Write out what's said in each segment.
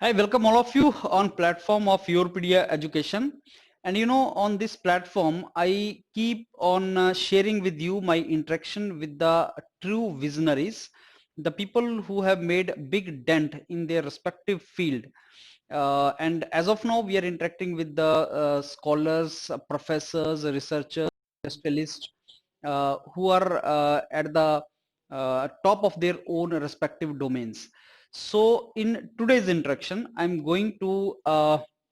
I welcome all of you on platform of Europedia Education. And on this platform, I keep on sharing with you my interaction with the true visionaries, the people who have made big dent in their respective field. And as of now, we are interacting with the scholars, professors, researchers, specialists who are at the top of their own respective domains. So in today's interaction, I'm going to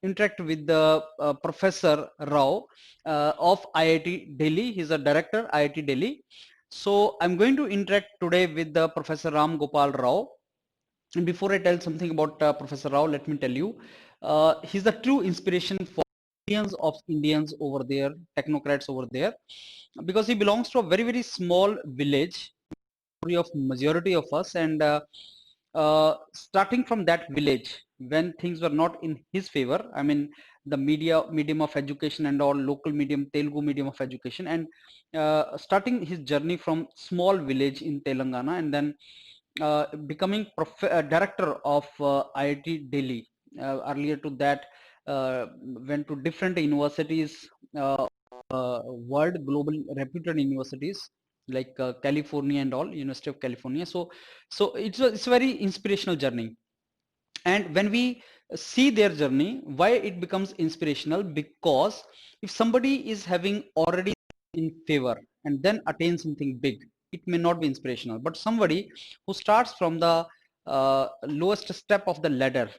interact with the Professor Rao of IIT Delhi. He's a director, IIT Delhi. So I'm going to interact today with the Professor Ram Gopal Rao. And before I tell something about Professor Rao, let me tell you, he's a true inspiration for millions of Indians over there, technocrats over there, because he belongs to a very, very small village of majority of us, and starting from that village when things were not in his favor, I mean the medium of education and all local medium, Telugu medium of education, and starting his journey from small village in Telangana, and then becoming director of IIT Delhi. Earlier to that, went to different universities, uh, world global reputed universities like California and all, University of California. So it's a very inspirational journey. And when we see their journey, why it becomes inspirational? Because if somebody is having already in favor and then attain something big, it may not be inspirational. But somebody who starts from the lowest step of the ladder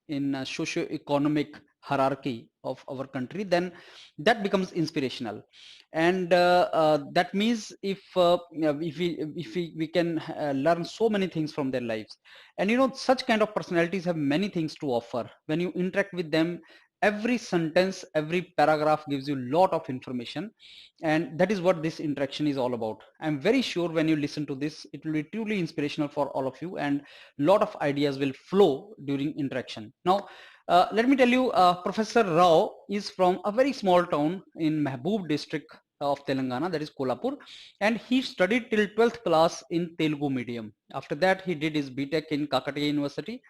in socio-economic hierarchy of our country, then that becomes inspirational. And that means if we can learn so many things from their lives. And such kind of personalities have many things to offer. When you interact with them, every sentence, every paragraph gives you a lot of information, and that is what this interaction is all about. I'm very sure when you listen to this, it will be truly inspirational for all of you, and a lot of ideas will flow during interaction. Now let me tell you, Professor Rao is from a very small town in Mehboob district of Telangana, that is Kolhapur, and he studied till 12th class in Telugu medium. After that, he did his BTech in Kakatiya University,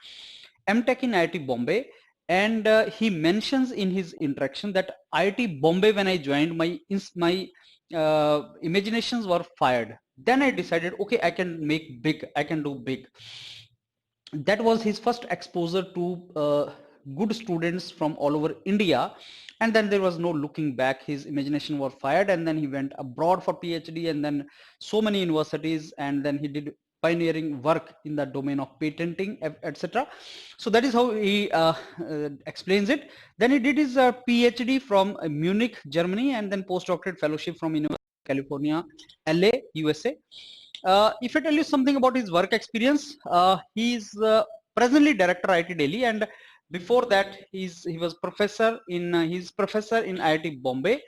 MTech in IIT Bombay, and he mentions in his interaction that IIT Bombay, when I joined, my imaginations were fired. Then I decided, okay, I can make big, I can do big. That was his first exposure to good students from all over India, and then there was no looking back. His imagination was fired, and then he went abroad for PhD, and then so many universities, and then he did pioneering work in the domain of patenting, etc. So that is how he explains it. Then he did his PhD from Munich, Germany, and then postdoctorate fellowship from University of California, LA, USA. If I tell you something about his work experience, he is presently director IIT Delhi, and before that he was professor in he's professor in IIT Bombay,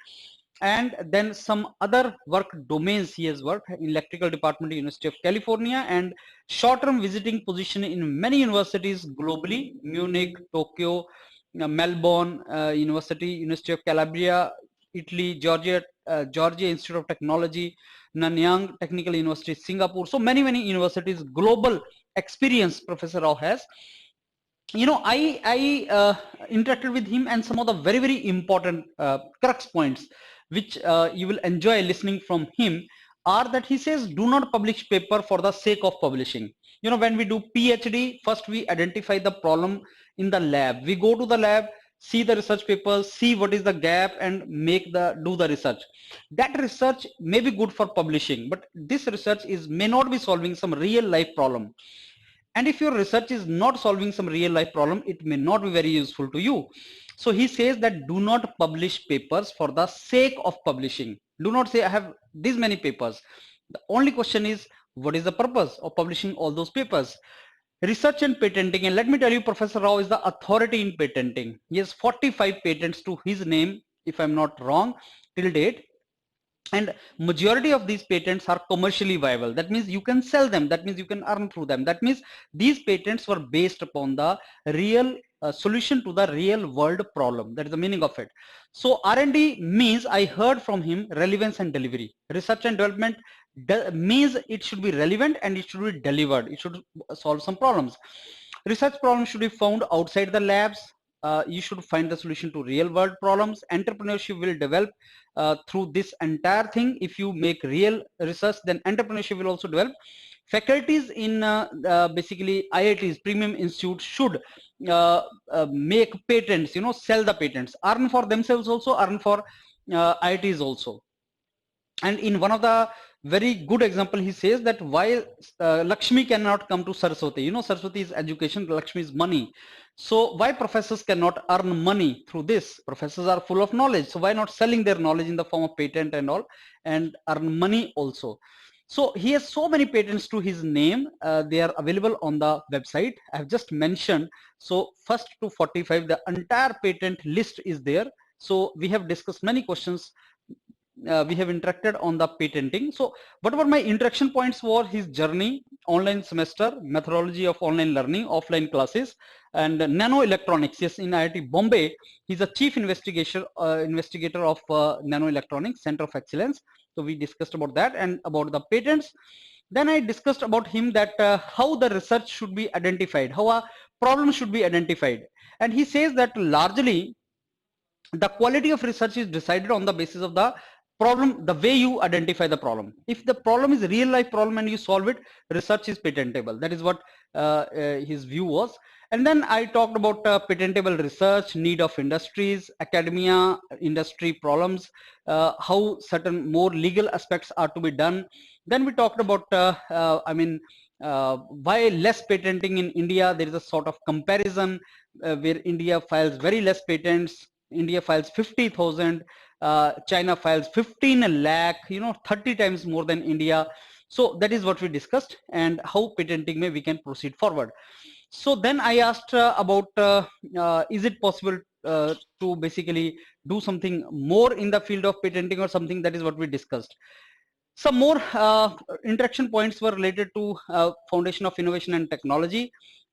and then some other work domains he has worked in electrical department, University of California, and short-term visiting position in many universities globally: Munich, Tokyo, Melbourne University, University of Calabria, Italy, Georgia Institute of Technology, Nanyang Technical University, Singapore. So many universities, global experience Professor Rao has. I interacted with him, and some of the very important crux points which you will enjoy listening from him are that he says, do not publish paper for the sake of publishing. When we do PhD, first we identify the problem in the lab. We go to the lab, see the research papers, see what is the gap, and do the research. That research may be good for publishing, but this research may not be solving some real life problem. And if your research is not solving some real life problem, it may not be very useful to you. So he says that do not publish papers for the sake of publishing. Do not say I have these many papers. The only question is, what is the purpose of publishing all those papers? Research and patenting, and let me tell you, Professor Rao is the authority in patenting. He has 45 patents to his name, if I'm not wrong, till date. And majority of these patents are commercially viable. That means you can sell them, that means you can earn through them. That means these patents were based upon the real solution to the real world problem. That is the meaning of it. So R&D means, I heard from him, relevance and delivery. Research and development means it should be relevant and it should be delivered, it should solve some problems. Research problems should be found outside the labs. You should find the solution to real world problems. Entrepreneurship will develop through this entire thing. If you make real research, then entrepreneurship will also develop. Faculties in basically IITs, premium institutes should make patents, sell the patents, earn for themselves also, earn for IITs also. And in one of the very good example, he says that why Lakshmi cannot come to Saraswati. Saraswati is education, Lakshmi is money. So why professors cannot earn money through this? Professors are full of knowledge, so why not selling their knowledge in the form of patent and all, and earn money also? So he has so many patents to his name. They are available on the website. I have just mentioned. So first to 45, the entire patent list is there. So we have discussed many questions. We have interacted on the patenting. So whatever my interaction points were, his journey, online semester, methodology of online learning, offline classes, and nano electronics. Yes, in IIT Bombay, he's a chief investigator of nano electronics center of excellence. So we discussed about that and about the patents. Then I discussed about him that how the research should be identified, how a problem should be identified. And he says that largely the quality of research is decided on the basis of the problem, the way you identify the problem. If the problem is a real life problem and you solve it, research is patentable. That is what his view was. And then I talked about patentable research, need of industries, academia, industry problems, how certain more legal aspects are to be done. Then we talked about why less patenting in India. There is a sort of comparison where India files very less patents. India files 50,000, China files 15 lakh, 30 times more than India. So that is what we discussed, and how patenting we can proceed forward. So then I asked about is it possible to basically do something more in the field of patenting or something. That is what we discussed. Some more interaction points were related to Foundation of Innovation and Technology,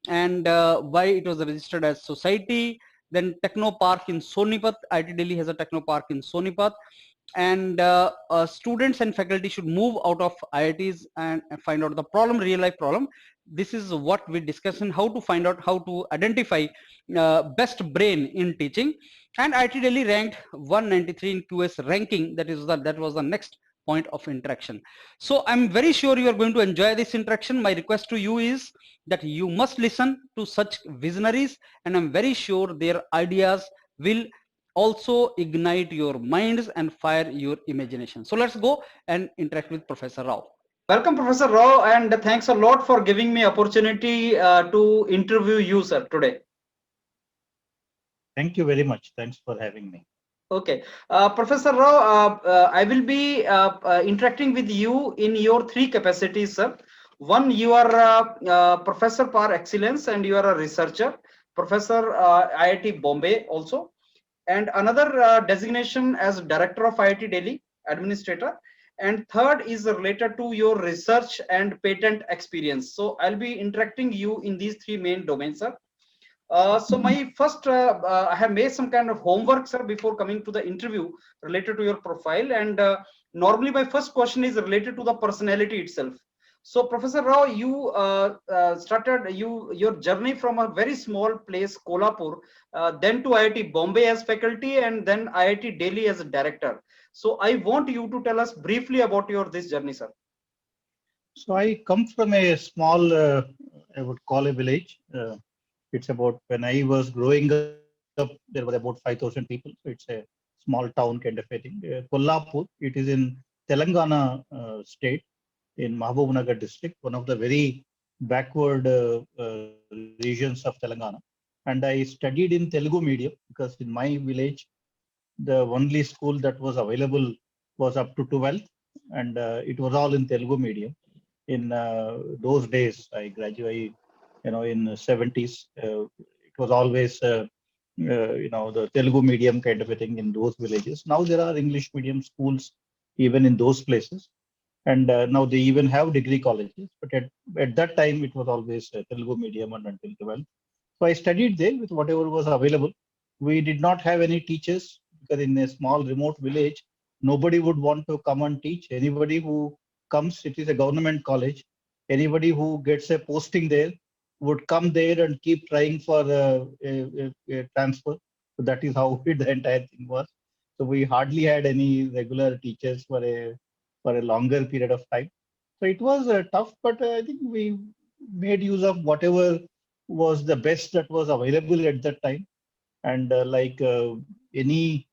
and why it was registered as society. Then Techno Park in Sonipat, IIT Delhi has a Techno Park in Sonipat, and students and faculty should move out of IITs and find out the problem, real life problem. This is what we discussed, and how to find out, how to identify best brain in teaching. And IIT Delhi ranked 193 in QS ranking. That was the next point of interaction. So I'm very sure you are going to enjoy this interaction. My request to you is that you must listen to such visionaries, and I'm very sure their ideas will also ignite your minds and fire your imagination. So let's go and interact with Professor Rao. Welcome, Professor Rao, and thanks a lot for giving me opportunity to interview you, sir, today. Thank you very much. Thanks for having me. Okay, Professor Rao, I will be interacting with you in your three capacities, sir. One, you are professor par excellence, and you are a researcher, professor IIT Bombay also, and another designation as director of IIT Delhi, administrator, and third is related to your research and patent experience. So I'll be interacting you in these three main domains, sir. So my first, I have made some kind of homework, sir, before coming to the interview related to your profile. And normally my first question is related to the personality itself. So Professor Rao, you started your journey from a very small place, Kolhapur, then to IIT Bombay as faculty, and then IIT Delhi as a director. So I want you to tell us briefly about your this journey, sir. So I come from a small, I would call a village. It's about, when I was growing up, there were about 5,000 people. So it's a small town kind of a thing. Kolhapur, it is in Telangana state, in Mahabubnagar district, one of the very backward regions of Telangana. And I studied in Telugu medium, because in my village, the only school that was available was up to 12th, and it was all in Telugu medium. In those days, I graduated, in the 70s. It was always, the Telugu medium kind of a thing in those villages. Now there are English medium schools even in those places. And now they even have degree colleges. But at that time, it was always Telugu medium and until 12th. So I studied there with whatever was available. We did not have any teachers, because in a small remote village, nobody would want to come and teach. Anybody who comes, it is a government college. Anybody who gets a posting there would come there and keep trying for a transfer. So that is how the entire thing was. So we hardly had any regular teachers for a longer period of time. So it was tough, but I think we made use of whatever was the best that was available at that time. And like any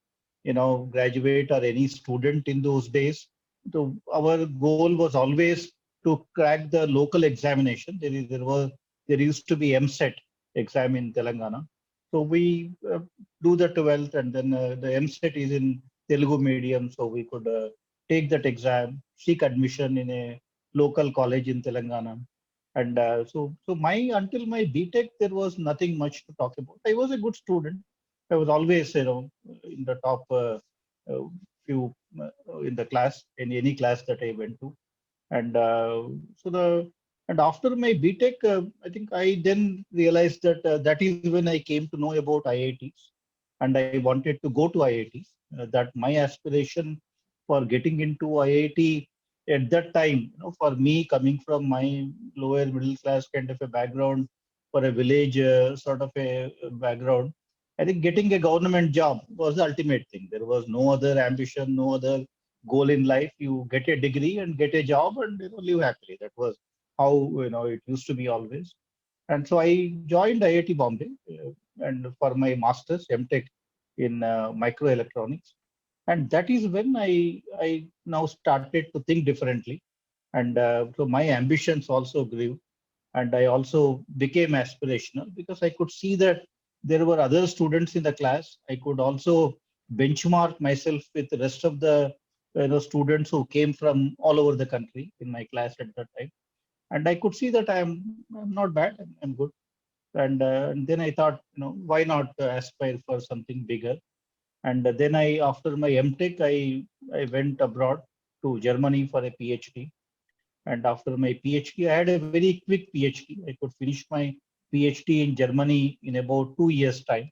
graduate or any student in those days, so our goal was always to crack the local examination. There used to be MSET exam in Telangana. So we do the 12th, and then the MSET is in Telugu medium, so we could take that exam, seek admission in a local college in Telangana. And so until my BTech, there was nothing much to talk about. I was a good student. I was always, in the top uh, few in the class, in any class that I went to. And and after my BTech, I think I then realized that that is when I came to know about IITs, and I wanted to go to IITs. That my aspiration for getting into IIT at that time, for me coming from my lower middle class kind of a background, for a village sort of a background, I think getting a government job was the ultimate thing. There was no other ambition, no other goal in life. You get a degree and get a job and live happily. That was how it used to be always. And so I joined IIT Bombay and for my master's MTech in microelectronics. And that is when I now started to think differently. And so my ambitions also grew, and I also became aspirational because I could see that there were other students in the class. I could also benchmark myself with the rest of the students who came from all over the country in my class at that time, and I could see that I'm not bad. I'm good. And then I thought, why not aspire for something bigger? And then after my MTech, I went abroad to Germany for a PhD. And after my PhD, I had a very quick PhD. I could finish my PhD in Germany in about 2 years' time.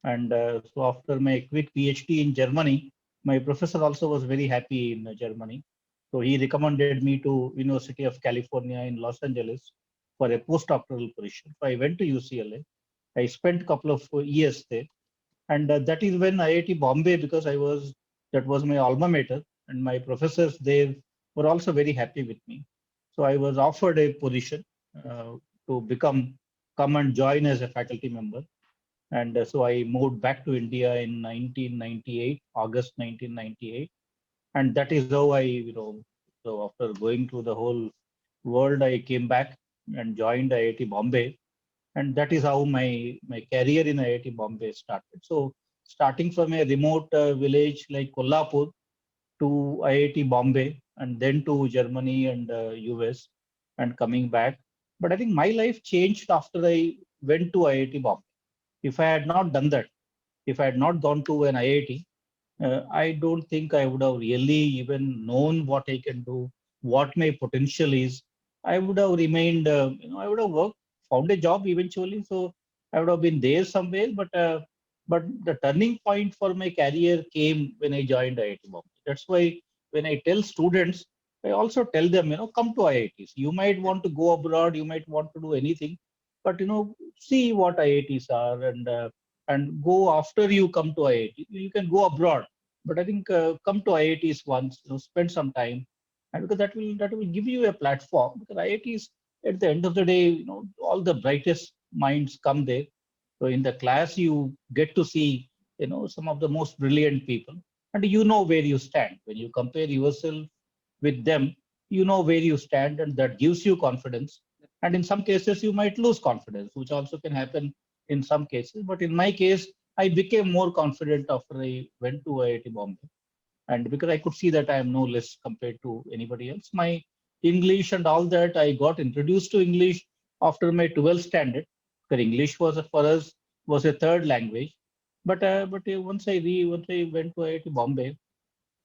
And so after my quick PhD in Germany, my professor also was very happy in Germany. So he recommended me to University of California in Los Angeles for a postdoctoral position. So I went to UCLA. I spent a couple of years there. And that is when IIT Bombay, because that was my alma mater, and my professors there were also very happy with me. So I was offered a position to come and join as a faculty member. And so I moved back to India in 1998, August 1998. And that is how so after going through the whole world, I came back and joined IIT Bombay. And that is how my career in IIT Bombay started. So starting from a remote village like Kolhapur to IIT Bombay, and then to Germany and US, and coming back. But I think my life changed after I went to IIT Bombay. If I had not done that, if I had not gone to an IIT, I don't think I would have really even known what I can do, what my potential is. I would have remained, I would have worked, found a job eventually. So I would have been there somewhere. But the turning point for my career came when I joined IIT Bombay. That's why when I tell students, I also tell them, come to IITs. You might want to go abroad, you might want to do anything, but see what IITs are, and go after you come to IIT. You can go abroad, but I think come to IITs once, spend some time, and because that will give you a platform. Because IITs, at the end of the day, all the brightest minds come there. So in the class, you get to see, some of the most brilliant people, and you know where you stand when you compare yourself with them. You know where you stand, and that gives you confidence. And in some cases, you might lose confidence, which also can happen in some cases. But in my case, I became more confident after I went to IIT Bombay. And because I could see that I am no less compared to anybody else, my English and all that, I got introduced to English after my 12th standard. Because English was for us was a third language. But once I went to IIT Bombay,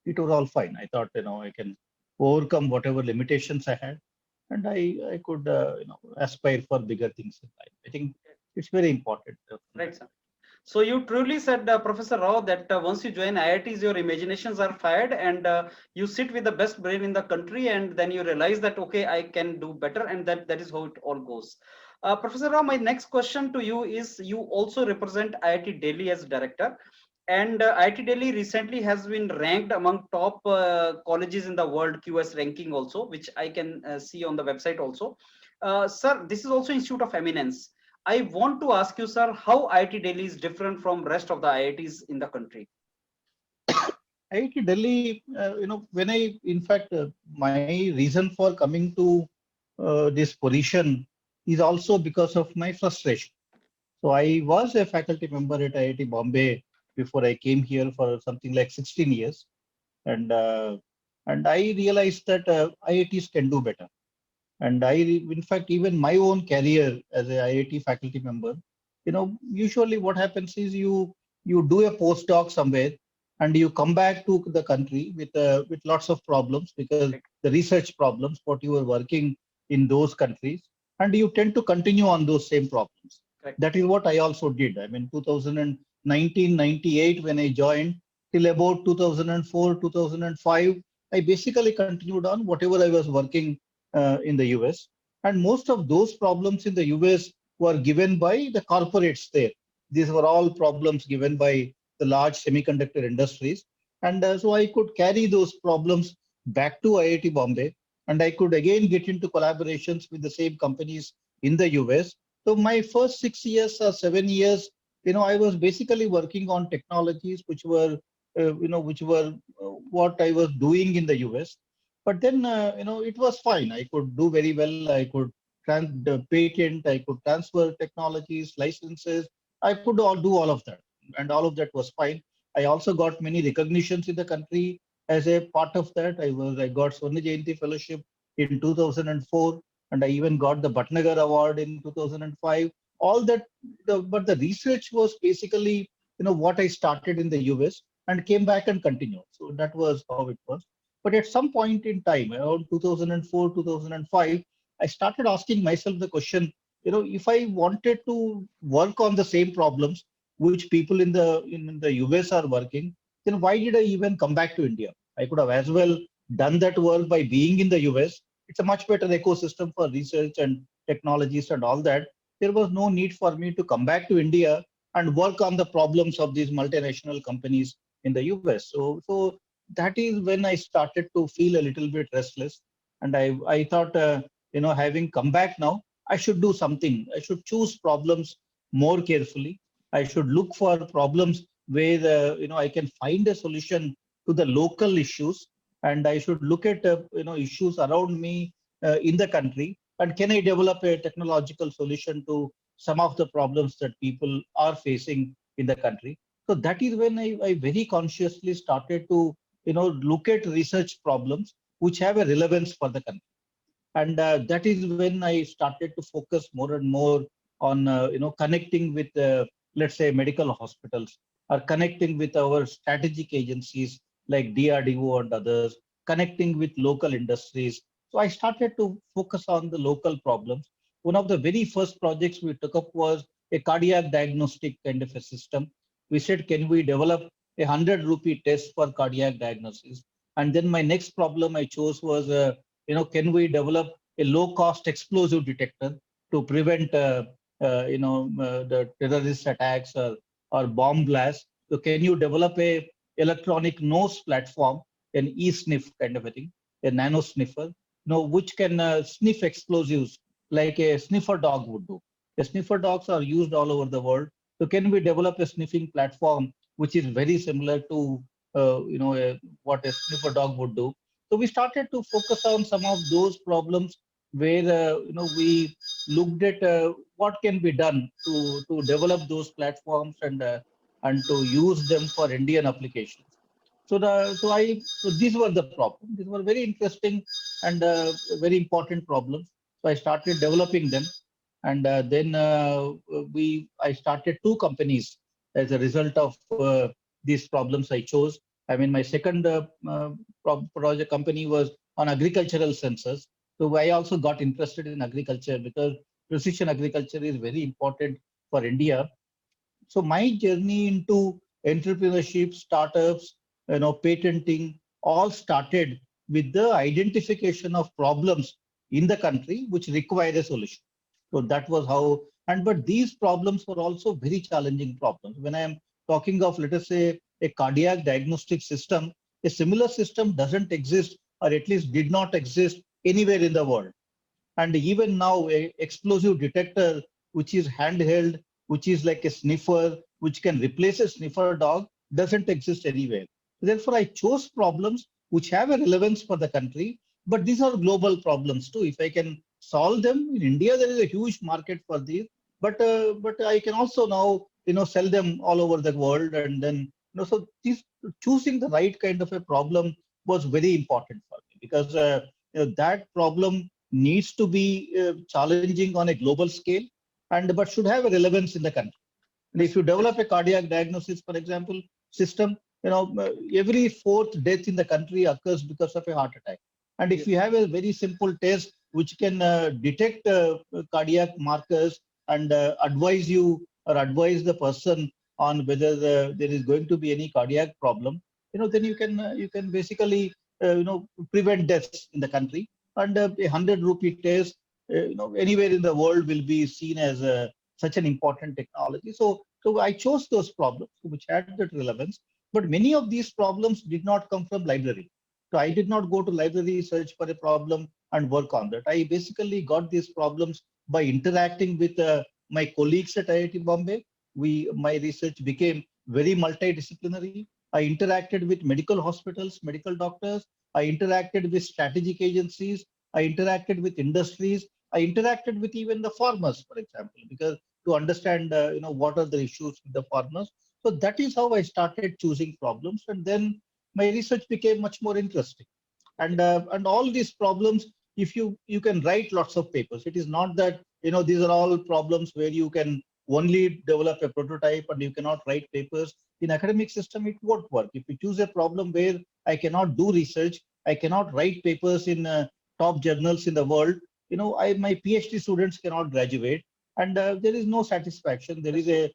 it was all fine. I thought, I can overcome whatever limitations I had, and I could aspire for bigger things in life. I think it's very important. Right, sir. So you truly said, Professor Rao, that once you join IITs, your imaginations are fired, and you sit with the best brain in the country, and then you realize that, okay, I can do better, and that is how it all goes. Professor Rao, my next question to you is, you also represent IIT Delhi as director, and IIT Delhi recently has been ranked among top colleges in the world QS ranking also, which I can see on the website also. Sir, this is also Institute of Eminence. I want to ask you, sir, how IIT Delhi is different from rest of the IITs in the country? IIT Delhi, when in fact, my reason for coming to this position is also because of my frustration. So I was a faculty member at IIT Bombay before I came here for something like 16 years. And, uh, and I realized that IITs can do better. And in fact, even my own career as a IIT faculty member, usually what happens is you do a postdoc somewhere and you come back to the country with lots of problems because Correct. the research problems, what you were working in those countries, and you tend to continue on those same problems. Correct. That is what I also did. I mean, 1998 when I joined till about 2004, 2005, I basically continued on whatever I was working in the US. And most of those problems in the US were given by the corporates there. These were all problems given by the large semiconductor industries. And so I could carry those problems back to IIT Bombay, and I could again get into collaborations with the same companies in the US. So my first 6 years or 7 years, I was basically working on technologies which were what I was doing in the US. But then, it was fine. I could do very well. I could patent, I could transfer technologies, licenses. I could do all of that. And all of that was fine. I also got many recognitions in the country as a part of that. I got Swarna Jayanti Fellowship in 2004, and I even got the Bhatnagar Award in 2005. All that, but the research was basically, what I started in the US and came back and continued. So that was how it was. But at some point in time, around 2004, 2005, I started asking myself the question, if I wanted to work on the same problems which people in the US are working, then why did I even come back to India? I could have as well done that work by being in the US. It's a much better ecosystem for research and technologies and all that. There was no need for me to come back to India and work on the problems of these multinational companies in the US. So that is when I started to feel a little bit restless. And I thought, having come back now, I should do something. I should choose problems more carefully. I should look for problems where, I can find a solution to the local issues. And I should look at, issues around me in the country. And can I develop a technological solution to some of the problems that people are facing in the country? So that is when I very consciously started to look at research problems which have a relevance for the country. And that is when I started to focus more and more on connecting with let's say medical hospitals, or connecting with our strategic agencies like DRDO and others, connecting with local industries. So I started to focus on the local problems. One of the very first projects we took up was a cardiac diagnostic kind of a system. We said, can we develop a 100 rupee test for cardiac diagnosis? And then my next problem I chose was, can we develop a low-cost explosive detector to prevent, the terrorist attacks or bomb blasts? So can you develop a electronic nose platform, an e-sniff kind of a thing, a nano sniffer, which can sniff explosives like a sniffer dog would do. The sniffer dogs are used all over the world. So can we develop a sniffing platform which is very similar to what a sniffer dog would do? So we started to focus on some of those problems where we looked at what can be done to develop those platforms and to use them for Indian applications. So these were the problems. These were very interesting and very important problems. So I started developing them, and then I started two companies as a result of these problems I chose. I mean, my second project company was on agricultural sensors. So I also got interested in agriculture because precision agriculture is very important for India. So my journey into entrepreneurship, startups, patenting, all started with the identification of problems in the country which require a solution. So that was how, and but these problems were also very challenging problems. When I am talking of, let us say, a cardiac diagnostic system, a similar system doesn't exist, or at least did not exist anywhere in the world. And even now, a explosive detector, which is handheld, which is like a sniffer, which can replace a sniffer dog, doesn't exist anywhere. Therefore, I chose problems which have a relevance for the country, but these are global problems too. If I can solve them in India, there is a huge market for these. But I can also now sell them all over the world, and then so these choosing the right kind of a problem was very important for me, because that problem needs to be challenging on a global scale, and but should have a relevance in the country. And if you develop a cardiac diagnosis, for example, system, every fourth death in the country occurs because of a heart attack. And if Yes. you have a very simple test which can detect cardiac markers and advise you or advise the person on whether there is going to be any cardiac problem, then you can basically prevent deaths in the country. And a 100 rupee test, anywhere in the world will be seen as such an important technology. So I chose those problems which had that relevance. But many of these problems did not come from library. So I did not go to library, search for a problem and work on that. I basically got these problems by interacting with my colleagues at IIT Bombay. My research became very multidisciplinary. I interacted with medical hospitals, medical doctors. I interacted with strategic agencies. I interacted with industries. I interacted with even the farmers, for example, because to understand, what are the issues with the farmers. So that is how I started choosing problems, and then my research became much more interesting. And all these problems, if you can write lots of papers. It is not that these are all problems where you can only develop a prototype and you cannot write papers. In academic system, it won't work. If you choose a problem where I cannot do research, I cannot write papers in top journals in the world, my PhD students cannot graduate, and there is no satisfaction. There is a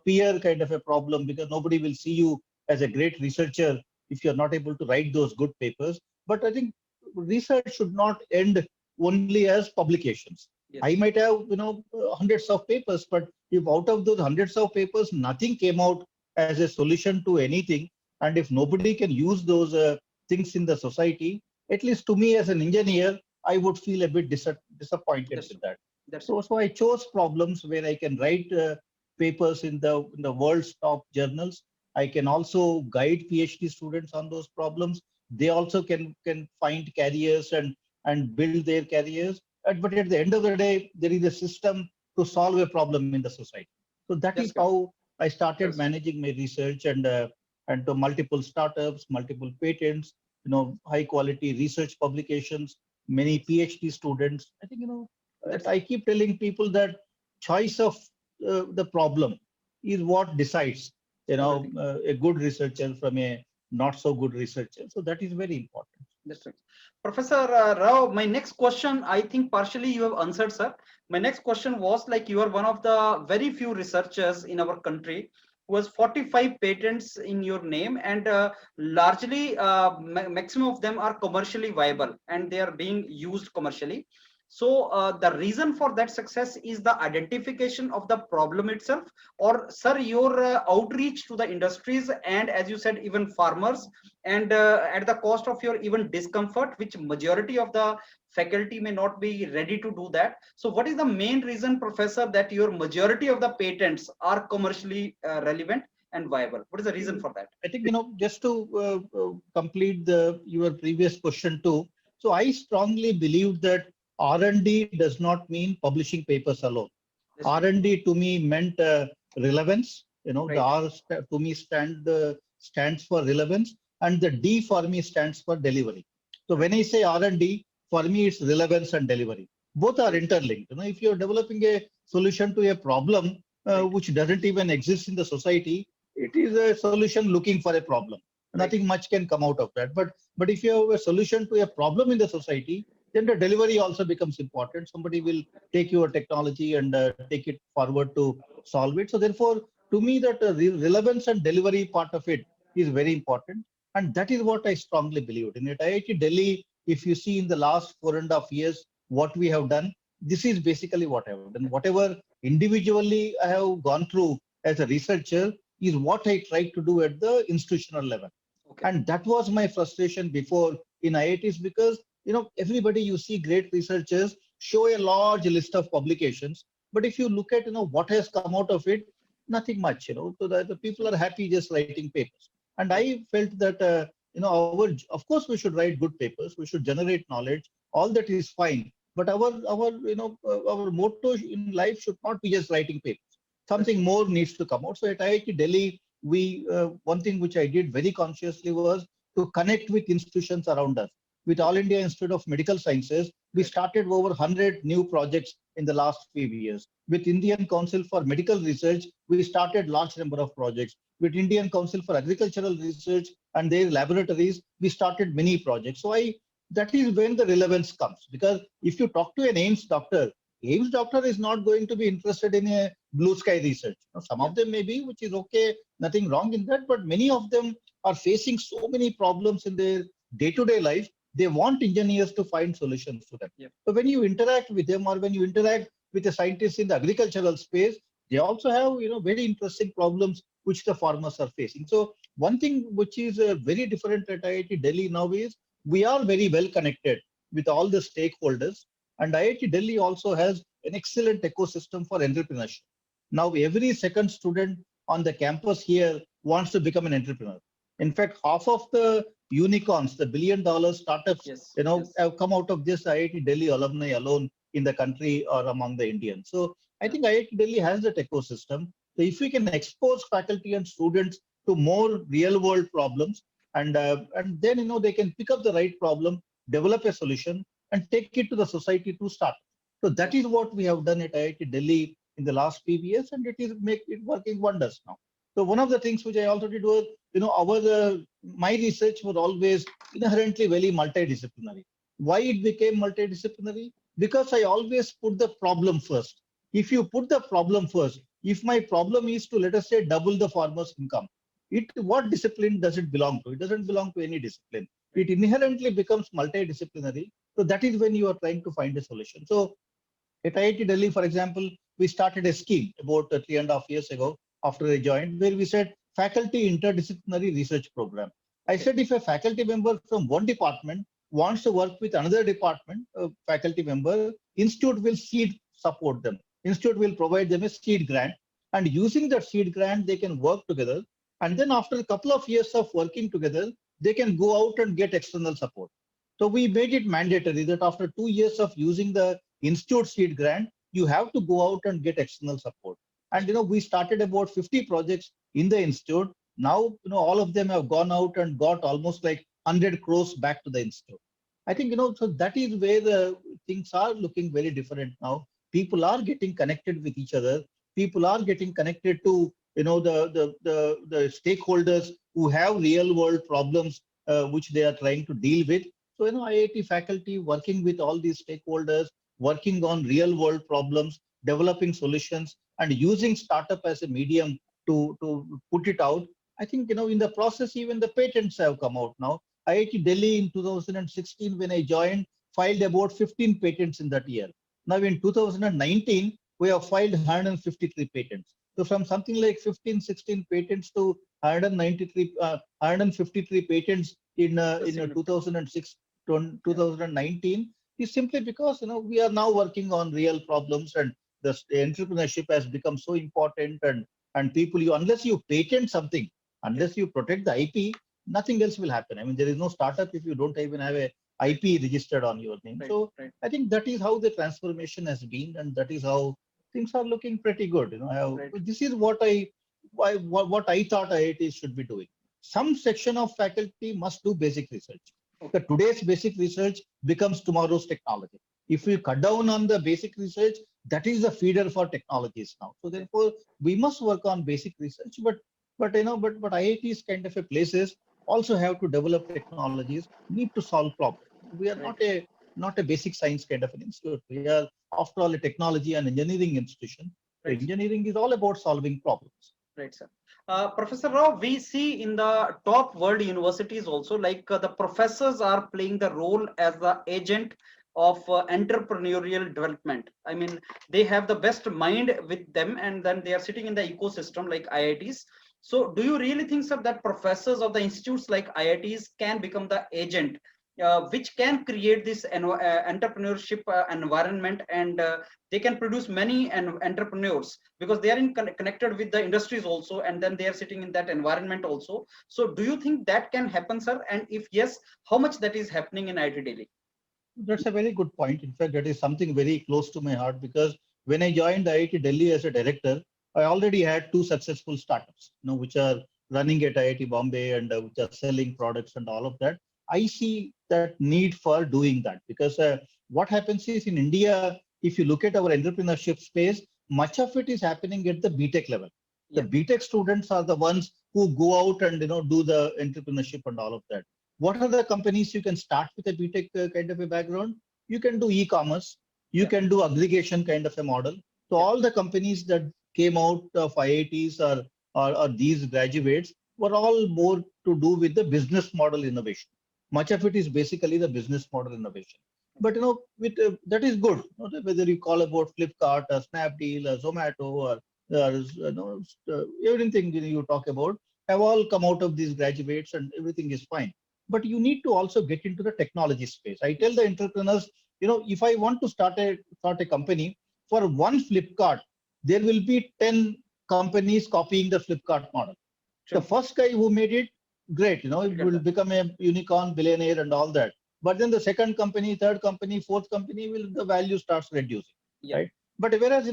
peer kind of a problem, because nobody will see you as a great researcher if you're not able to write those good papers. But I think research should not end only as publications. Yes. I might have hundreds of papers, but if out of those hundreds of papers nothing came out as a solution to anything, and if nobody can use those things in the society, at least to me as an engineer, I would feel a bit disappointed That's with that. that's So I chose problems where I can write papers in the world's top journals. I can also guide PhD students on those problems. They also can find careers and build their careers. But at the end of the day, there is a system to solve a problem in the society. So that is that's good. how I started That's managing my research, and to multiple startups, multiple patents, high quality research publications, many PhD students. I think that's I keep telling people that choice of the problem is what decides, everything. a good researcher from a not so good researcher. So that is very important. That's right. Professor Rao, my next question, I think partially you have answered, sir. My next question was like you are one of the very few researchers in our country who has 45 patents in your name, and largely maximum of them are commercially viable and they are being used commercially. So the reason for that success is the identification of the problem itself, or sir, your outreach to the industries and, as you said, even farmers, and at the cost of your even discomfort, which majority of the faculty may not be ready to do that. So what is the main reason, professor, that your majority of the patents are commercially relevant and viable? What is the reason for that? I think, just to complete your previous question too. So I strongly believe that R&D does not mean publishing papers alone. That's true. R&D to me meant relevance. The Right. To me stands for relevance, and the D for me stands for delivery. So when I say R&D, for me it's relevance and delivery. Both are interlinked. If you're developing a solution to a problem Right. which doesn't even exist in the society, it is a solution looking for a problem. Right. Nothing much can come out of that. But if you have a solution to a problem in the society, then the delivery also becomes important. Somebody will take your technology and take it forward to solve it. So therefore, to me, that relevance and delivery part of it is very important. And that is what I strongly believe in. At IIT Delhi, if you see in the last 4.5 years, what we have done, This is basically what I have done. Whatever individually I have gone through as a researcher is what I try to do at the institutional level. Okay. And that was my frustration before in IITs, because everybody, you see great researchers show a large list of publications, but if you look at what has come out of it, nothing much. So the people are happy just writing papers. And I felt that of course we should write good papers, we should generate knowledge, all that is fine, but our motto in life should not be just writing papers. Something more needs to come out. So at IIT Delhi, we one thing which I did very consciously was to connect with institutions around us. With All India Institute of Medical Sciences, we started over 100 new projects in the last few years. With Indian Council for Medical Research, we started large number of projects. With Indian Council for Agricultural Research and their laboratories, we started many projects. So that is when the relevance comes, because if you talk to an AIIMS doctor is not going to be interested in a blue sky research. Some of them may be, which is okay, nothing wrong in that, but many of them are facing so many problems in their day-to-day life. They want engineers to find solutions to them. Yep. So when you interact with them, or when you interact with the scientists in the agricultural space, they also have very interesting problems which the farmers are facing. So one thing which is very different at IIT Delhi now is we are very well connected with all the stakeholders, and IIT Delhi also has an excellent ecosystem for entrepreneurship. Now every second student on the campus here wants to become an entrepreneur. In fact, half of the unicorns, the billion-dollar startups, Yes. have come out of this IIT Delhi alumni alone in the country or among the Indians. So I think IIT Delhi has that ecosystem. So if we can expose faculty and students to more real-world problems, and then they can pick up the right problem, develop a solution, and take it to the society to start. So that is what we have done at IIT Delhi in the last few years, and it is working wonders now. So one of the things which I also did was, my research was always inherently very multidisciplinary. Why it became multidisciplinary? Because I always put the problem first. If you put the problem first, if my problem is to, let us say, double the farmer's income, what discipline does it belong to? It doesn't belong to any discipline. It inherently becomes multidisciplinary. So that is when you are trying to find a solution. So at IIT Delhi, for example, we started a scheme about 3.5 years ago after I joined, where we said faculty interdisciplinary research program. I said if a faculty member from one department wants to work with another department, faculty member, institute will seed support them. Institute will provide them a seed grant, and using that seed grant, they can work together. And then after a couple of years of working together, they can go out and get external support. So we made it mandatory that after 2 years of using the institute seed grant, you have to go out and get external support. And we started about 50 projects in the institute. Now all of them have gone out and got almost like 100 crores back to the institute. I think so that is where the things are looking very different now. People are getting connected with each other. People are getting connected to the stakeholders who have real world problems which they are trying to deal with. So IIT faculty working with all these stakeholders, working on real world problems, developing solutions, and using startup as a medium to put it out. I think in the process even the patents have come out now. IIT Delhi in 2016 when I joined filed about 15 patents in that year. Now in 2019 we have filed 153 patents. So from something like 15, 16 patents to 153 patents in 2006 to 2019 is simply because we are now working on real problems, and the entrepreneurship has become so important, and people, unless you patent something, unless you protect the IP, nothing else will happen. I mean, there is no startup if you don't even have a IP registered on your name. So I think that is how the transformation has been, and that is how things are looking pretty good. This is what I thought IIT should be doing. Some section of faculty must do basic research. Okay. Today's basic research becomes tomorrow's technology. If we cut down on the basic research, that is the feeder for technologies now. So therefore, we must work on basic research. But IITs kind of a places also have to develop technologies, need to solve problems. We are not a basic science kind of an institute. We are, after all, a technology and engineering institution. Right. So engineering is all about solving problems. Right, sir. Professor Rao, we see in the top world universities also, like the professors are playing the role as the agent of entrepreneurial development. I mean, they have the best mind with them, and then they are sitting in the ecosystem like IITs. So do you really think, sir, that professors of the institutes like IITs can become the agent which can create this entrepreneurship environment, and they can produce many entrepreneurs because they are connected with the industries also, and then they are sitting in that environment also. So do you think that can happen, sir? And if yes, how much that is happening in IIT Delhi? That's a very good point. In fact, that is something very close to my heart because when I joined IIT Delhi as a director, I already had two successful startups, which are running at IIT Bombay and which are selling products and all of that. I see that need for doing that because what happens is in India, if you look at our entrepreneurship space, much of it is happening at the BTech level. The Yeah. BTech students are the ones who go out and do the entrepreneurship and all of that. What are the companies you can start with a BTech kind of a background? You can do e-commerce, you Yeah. can do aggregation kind of a model. So Yeah. all the companies that came out of IITs or these graduates were all more to do with the business model innovation. Much of it is basically the business model innovation. But with that is good. Whether you call about Flipkart or Snapdeal or Zomato or everything you talk about have all come out of these graduates and everything is fine. But you need to also get into the technology space. I tell the entrepreneurs, if I want to start a company, for one Flipkart, there will be 10 companies copying the Flipkart model. The True. first guy who made it, great, it Get will that. become a unicorn, billionaire and all that. But then the second company, third company, fourth company the value starts reducing, Yeah. right? But whereas,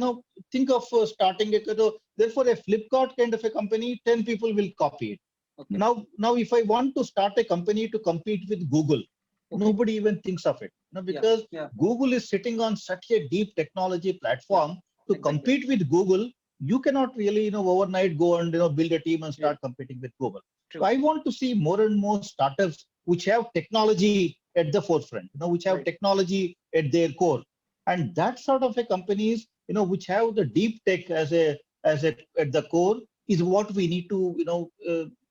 think of starting therefore a Flipkart kind of a company, 10 people will copy it. Okay. Now, if I want to start a company to compete with Google, Okay. nobody even thinks of it. Because Yeah. Google is sitting on such a deep technology platform to Exactly. compete with Google. You cannot really, overnight go and build a team and Yeah. start competing with Google. True. So I want to see more and more startups which have technology at the forefront, which have Right. technology at their core, and that sort of a companies, which have the deep tech as a at the core is what we need to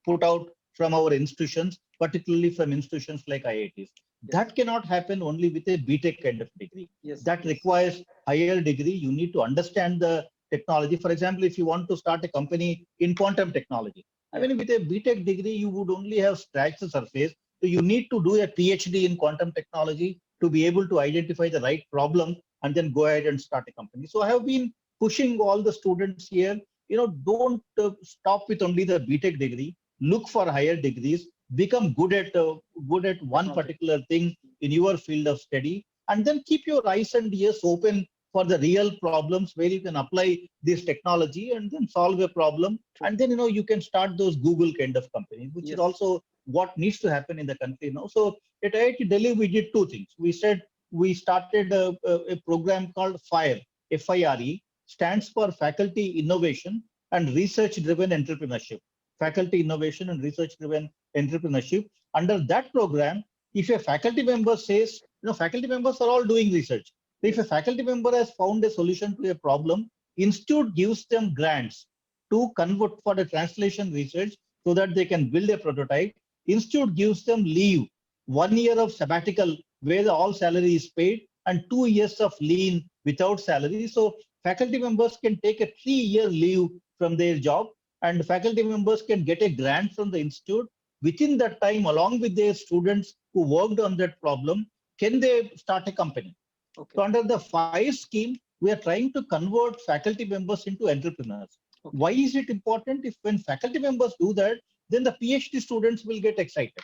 put out from our institutions, particularly from institutions like IITs. Yes. That cannot happen only with a BTech kind of degree. Yes. That Yes. requires higher degree. You need to understand the technology. For example, if you want to start a company in quantum technology, I Yeah. mean, with a BTech degree, you would only have scratched the surface. So you need to do a PhD in quantum technology to be able to identify the right problem and then go ahead and start a company. So I have been pushing all the students here, don't stop with only the BTech degree. Look for higher degrees, become good at one Technology. particular thing in your field of study, and then keep your eyes and ears open for the real problems where you can apply this technology and then solve a problem. True. And then you can start those Google kind of companies, which is Yes. also what needs to happen in the country now. So at IIT Delhi, we did two things. We started a program called FIRE. FIRE stands for Faculty Innovation and Research Driven Entrepreneurship. Faculty Innovation and Research Driven Entrepreneurship. Under that program, if a faculty member says, faculty members are all doing research. If a Yes. faculty member has found a solution to a problem, institute gives them grants to convert for the translation research so that they can build a prototype. Institute gives them leave, 1 year of sabbatical where the all salary is paid and 2 years of leave without salary. So faculty members can take a 3 year leave from their job and faculty members can get a grant from the institute. Within that time, along with their students who worked on that problem, can they start a company? Okay. So under the FIRE scheme, we are trying to convert faculty members into entrepreneurs. Okay. Why is it important? If when faculty members do that, then the PhD students will get excited.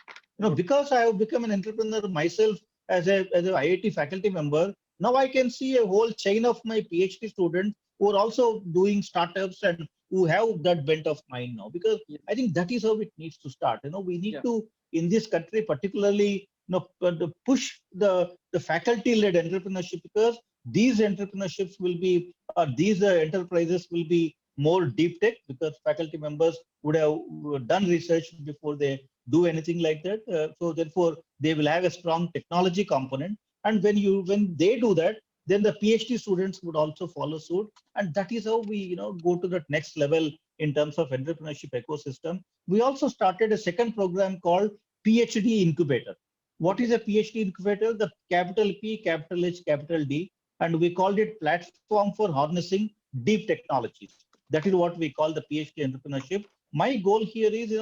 Because I have become an entrepreneur myself as an IIT faculty member, now I can see a whole chain of my PhD students who are also doing startups and who have that bent of mind now. Because Yeah. I think that is how it needs to start. We need Yeah. to, in this country, particularly, to push the faculty-led entrepreneurship because these entrepreneurships will be, these enterprises will be more deep tech because faculty members would have done research before they do anything like that. So therefore, they will have a strong technology component. And when they do that, then the PhD students would also follow suit. And that is how we, go to that next level in terms of entrepreneurship ecosystem. We also started a second program called PhD Incubator. What is a PhD incubator? The capital P, capital H, capital D, and we called it platform for harnessing deep technologies. That is what we call the PhD entrepreneurship. My goal here is,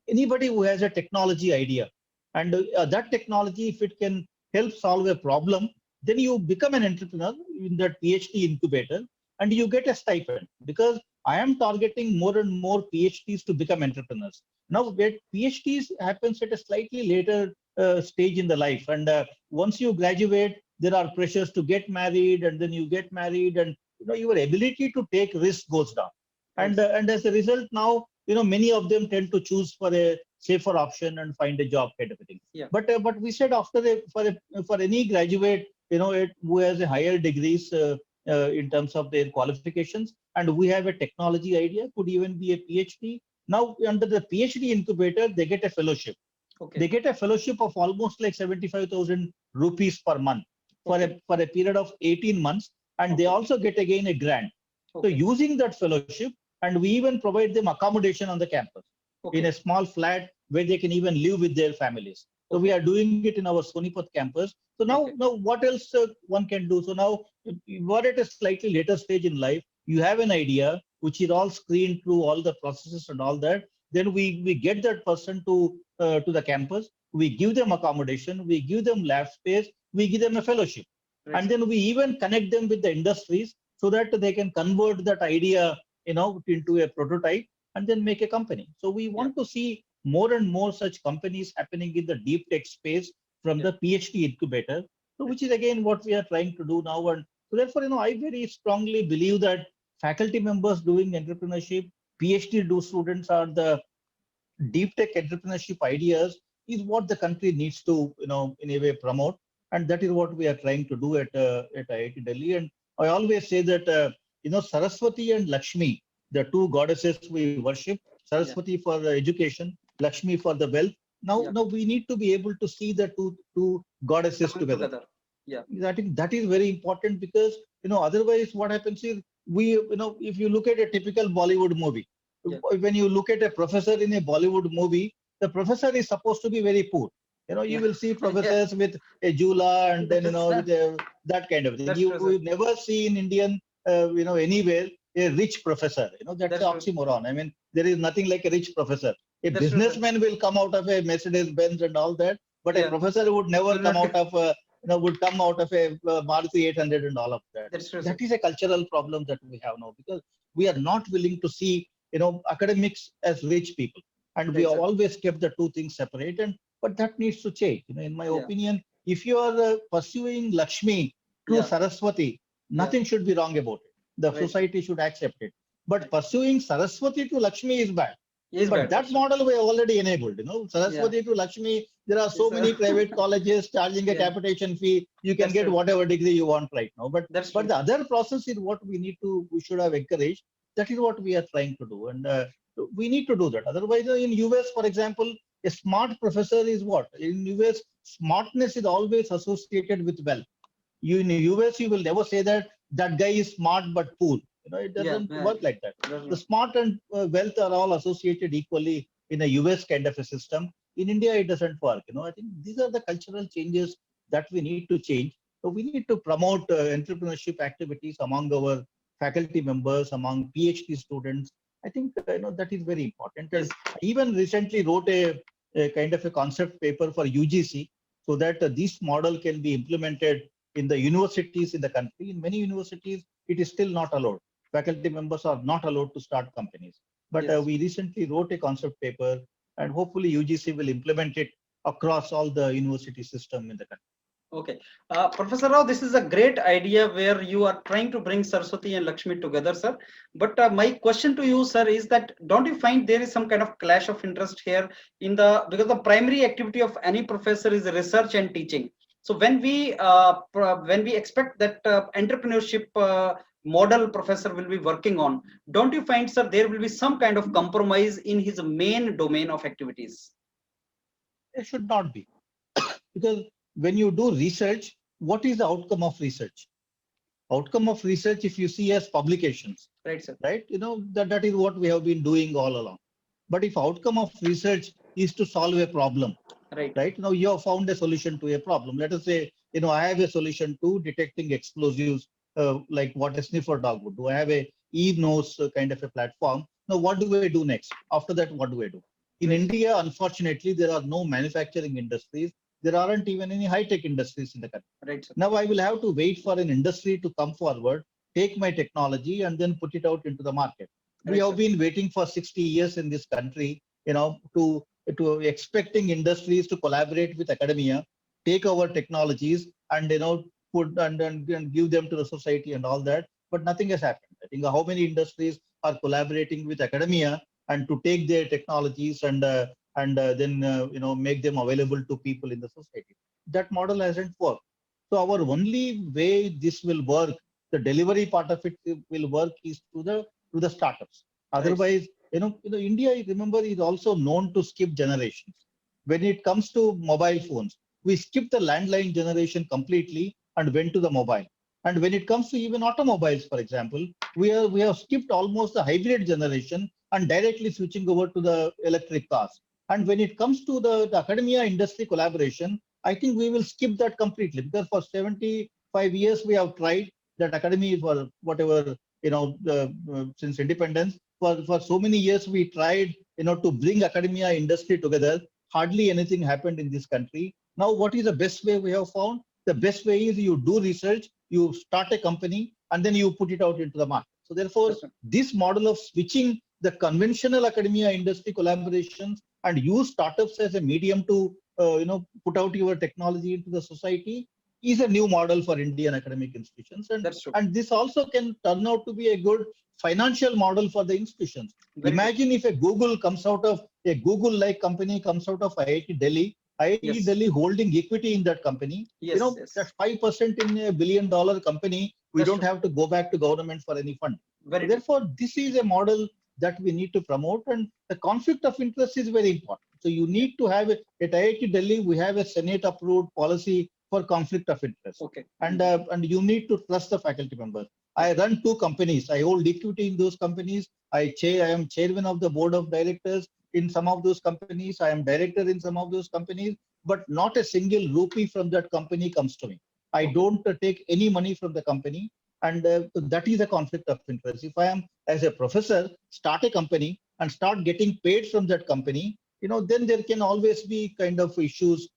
anybody who has a technology idea, and that technology, if it can help solve a problem, then you become an entrepreneur in that PhD incubator, and you get a stipend, because I am targeting more and more PhDs to become entrepreneurs. Now, where PhDs happens at a slightly later stage in the life, and once you graduate, there are pressures to get married, and then you get married, and your ability to take risk goes down. And as a result, now many of them tend to choose for a safer option and find a job kind of a thing. Yeah. But we said for any graduate who has a higher degrees in terms of their qualifications, and we have a technology idea, could even be a PhD. Now under the PhD incubator, they get a fellowship. Okay. They get a fellowship of almost like 75,000 rupees per month for a period of 18 months, and they also get again a grant. So using that fellowship, and we even provide them accommodation on the campus in a small flat where they can even live with their families. So we are doing it in our Sonipat campus. So now what else one can do? So now you are at a slightly later stage in life. You have an idea, which is all screened through all the processes and all that. Then we get that person to the campus. We give them accommodation. We give them lab space. We give them a fellowship. Right. And then we even connect them with the industries so that they can convert that idea into a prototype and then make a company. So we want to see more and more such companies happening in the deep tech space from the PhD incubator, so which is again what we are trying to do now. And so therefore, I very strongly believe that faculty members doing entrepreneurship, PhD students are the deep tech entrepreneurship ideas is what the country needs to, in a way promote. And that is what we are trying to do at IIT Delhi. And I always say that, Saraswati and Lakshmi, the two goddesses we worship, Saraswati for the education, Lakshmi for the wealth. Now we need to be able to see the two goddesses together. Yeah. I think that is very important, because, otherwise what happens is if you look at a typical Bollywood movie, when you look at a professor in a Bollywood movie, the professor is supposed to be very poor. You will see professors with a jula and then, with that kind of thing. You will never see in Indian, anywhere a rich professor. That's an oxymoron. I mean, there is nothing like a rich professor. A businessman will come out of a Mercedes Benz and all that, but a professor would never come out of a, would come out of a Maruti 800 and all of that. That is a cultural problem that we have now, because we are not willing to see, academics as rich people. And we have always kept the two things separate. But that needs to change. In my opinion, if you are pursuing Lakshmi through Saraswati, nothing should be wrong about it. The society should accept it. But pursuing Saraswati to Lakshmi is bad. But that model we have already enabled. Saraswati to Lakshmi, there are so many private colleges charging a capitation fee. You can get whatever degree you want right now. But the other process is what we should have encouraged. That is what we are trying to do. And we need to do that. Otherwise, in US, for example, a smart professor is what? In US, smartness is always associated with wealth. In the US, you will never say that guy is smart but poor. It doesn't work like that. The smart and wealth are all associated equally in a US kind of a system. In India, it doesn't work. I think these are the cultural changes that we need to change. So we need to promote entrepreneurship activities among our faculty members, among PhD students. I think that is very important. And I even recently wrote a kind of a concept paper for UGC, so that this model can be implemented in the universities in the country. In many universities, it is still not allowed. Faculty members are not allowed to start companies. But we recently wrote a concept paper, and hopefully UGC will implement it across all the university system in the country. Okay. Professor Rao, this is a great idea where you are trying to bring Saraswati and Lakshmi together, sir. But my question to you, sir, is that don't you find there is some kind of clash of interest here because the primary activity of any professor is research and teaching. So when we expect that entrepreneurship model professor will be working on, don't you find, sir, there will be some kind of compromise in his main domain of activities? There should not be. Because when you do research, what is the outcome of research? Outcome of research, if you see as publications, right, sir. Right? That is what we have been doing all along. But if outcome of research is to solve a problem, Right. right? Now you have found a solution to a problem. Let us say, I have a solution to detecting explosives, like what a sniffer dog would do. I have a e-nose kind of a platform. Now, what do I do next? After that, what do I do? In Right. India, unfortunately, there are no manufacturing industries. There aren't even any high-tech industries in the country. Right, sir. Now I will have to wait for an industry to come forward, take my technology, and then put it out into the market. We Right, have sir. been waiting for 60 years in this country, to expecting industries to collaborate with academia, take our technologies, and put and give them to the society and all that. But nothing has happened. I think how many industries are collaborating with academia and to take their technologies and then make them available to people in the society. That model hasn't worked. So our only way this will work, the delivery part of it will work, is to the startups. Right. Otherwise, India, remember, is also known to skip generations. When it comes to mobile phones, we skipped the landline generation completely and went to the mobile. And when it comes to even automobiles, for example, we have skipped almost the hybrid generation and directly switching over to the electric cars. And when it comes to the academia industry collaboration, I think we will skip that completely, because for 75 years we have tried that academy for whatever, since independence. For so many years we tried, to bring academia industry together. Hardly anything happened in this country. Now, what is the best way we have found? The best way is you do research, you start a company, and then you put it out into the market. So therefore, Yes, sir. this model of switching the conventional academia industry collaborations and use startups as a medium to put out your technology into the society is a new model for Indian academic institutions. And That's true. and this also can turn out to be a good financial model for the institutions. Very true. Imagine if a Google-like company comes out of IIT Delhi, IIT Yes. Delhi holding equity in that company. Yes, yes. That 5% in a billion-dollar company, we That's don't true. have to go back to government for any fund. So Very true. therefore, this is a model that we need to promote, and the conflict of interest is very important. So you need to have at IIT Delhi, we have a Senate approved policy for conflict of interest. Okay. And you need to trust the faculty members. I run two companies. I hold equity in those companies. I am chairman of the board of directors in some of those companies. I am director in some of those companies, but not a single rupee from that company comes to me. I don't take any money from the company. And that is a conflict of interest. If I am, as a professor, start a company and start getting paid from that company, then there can always be kind of issues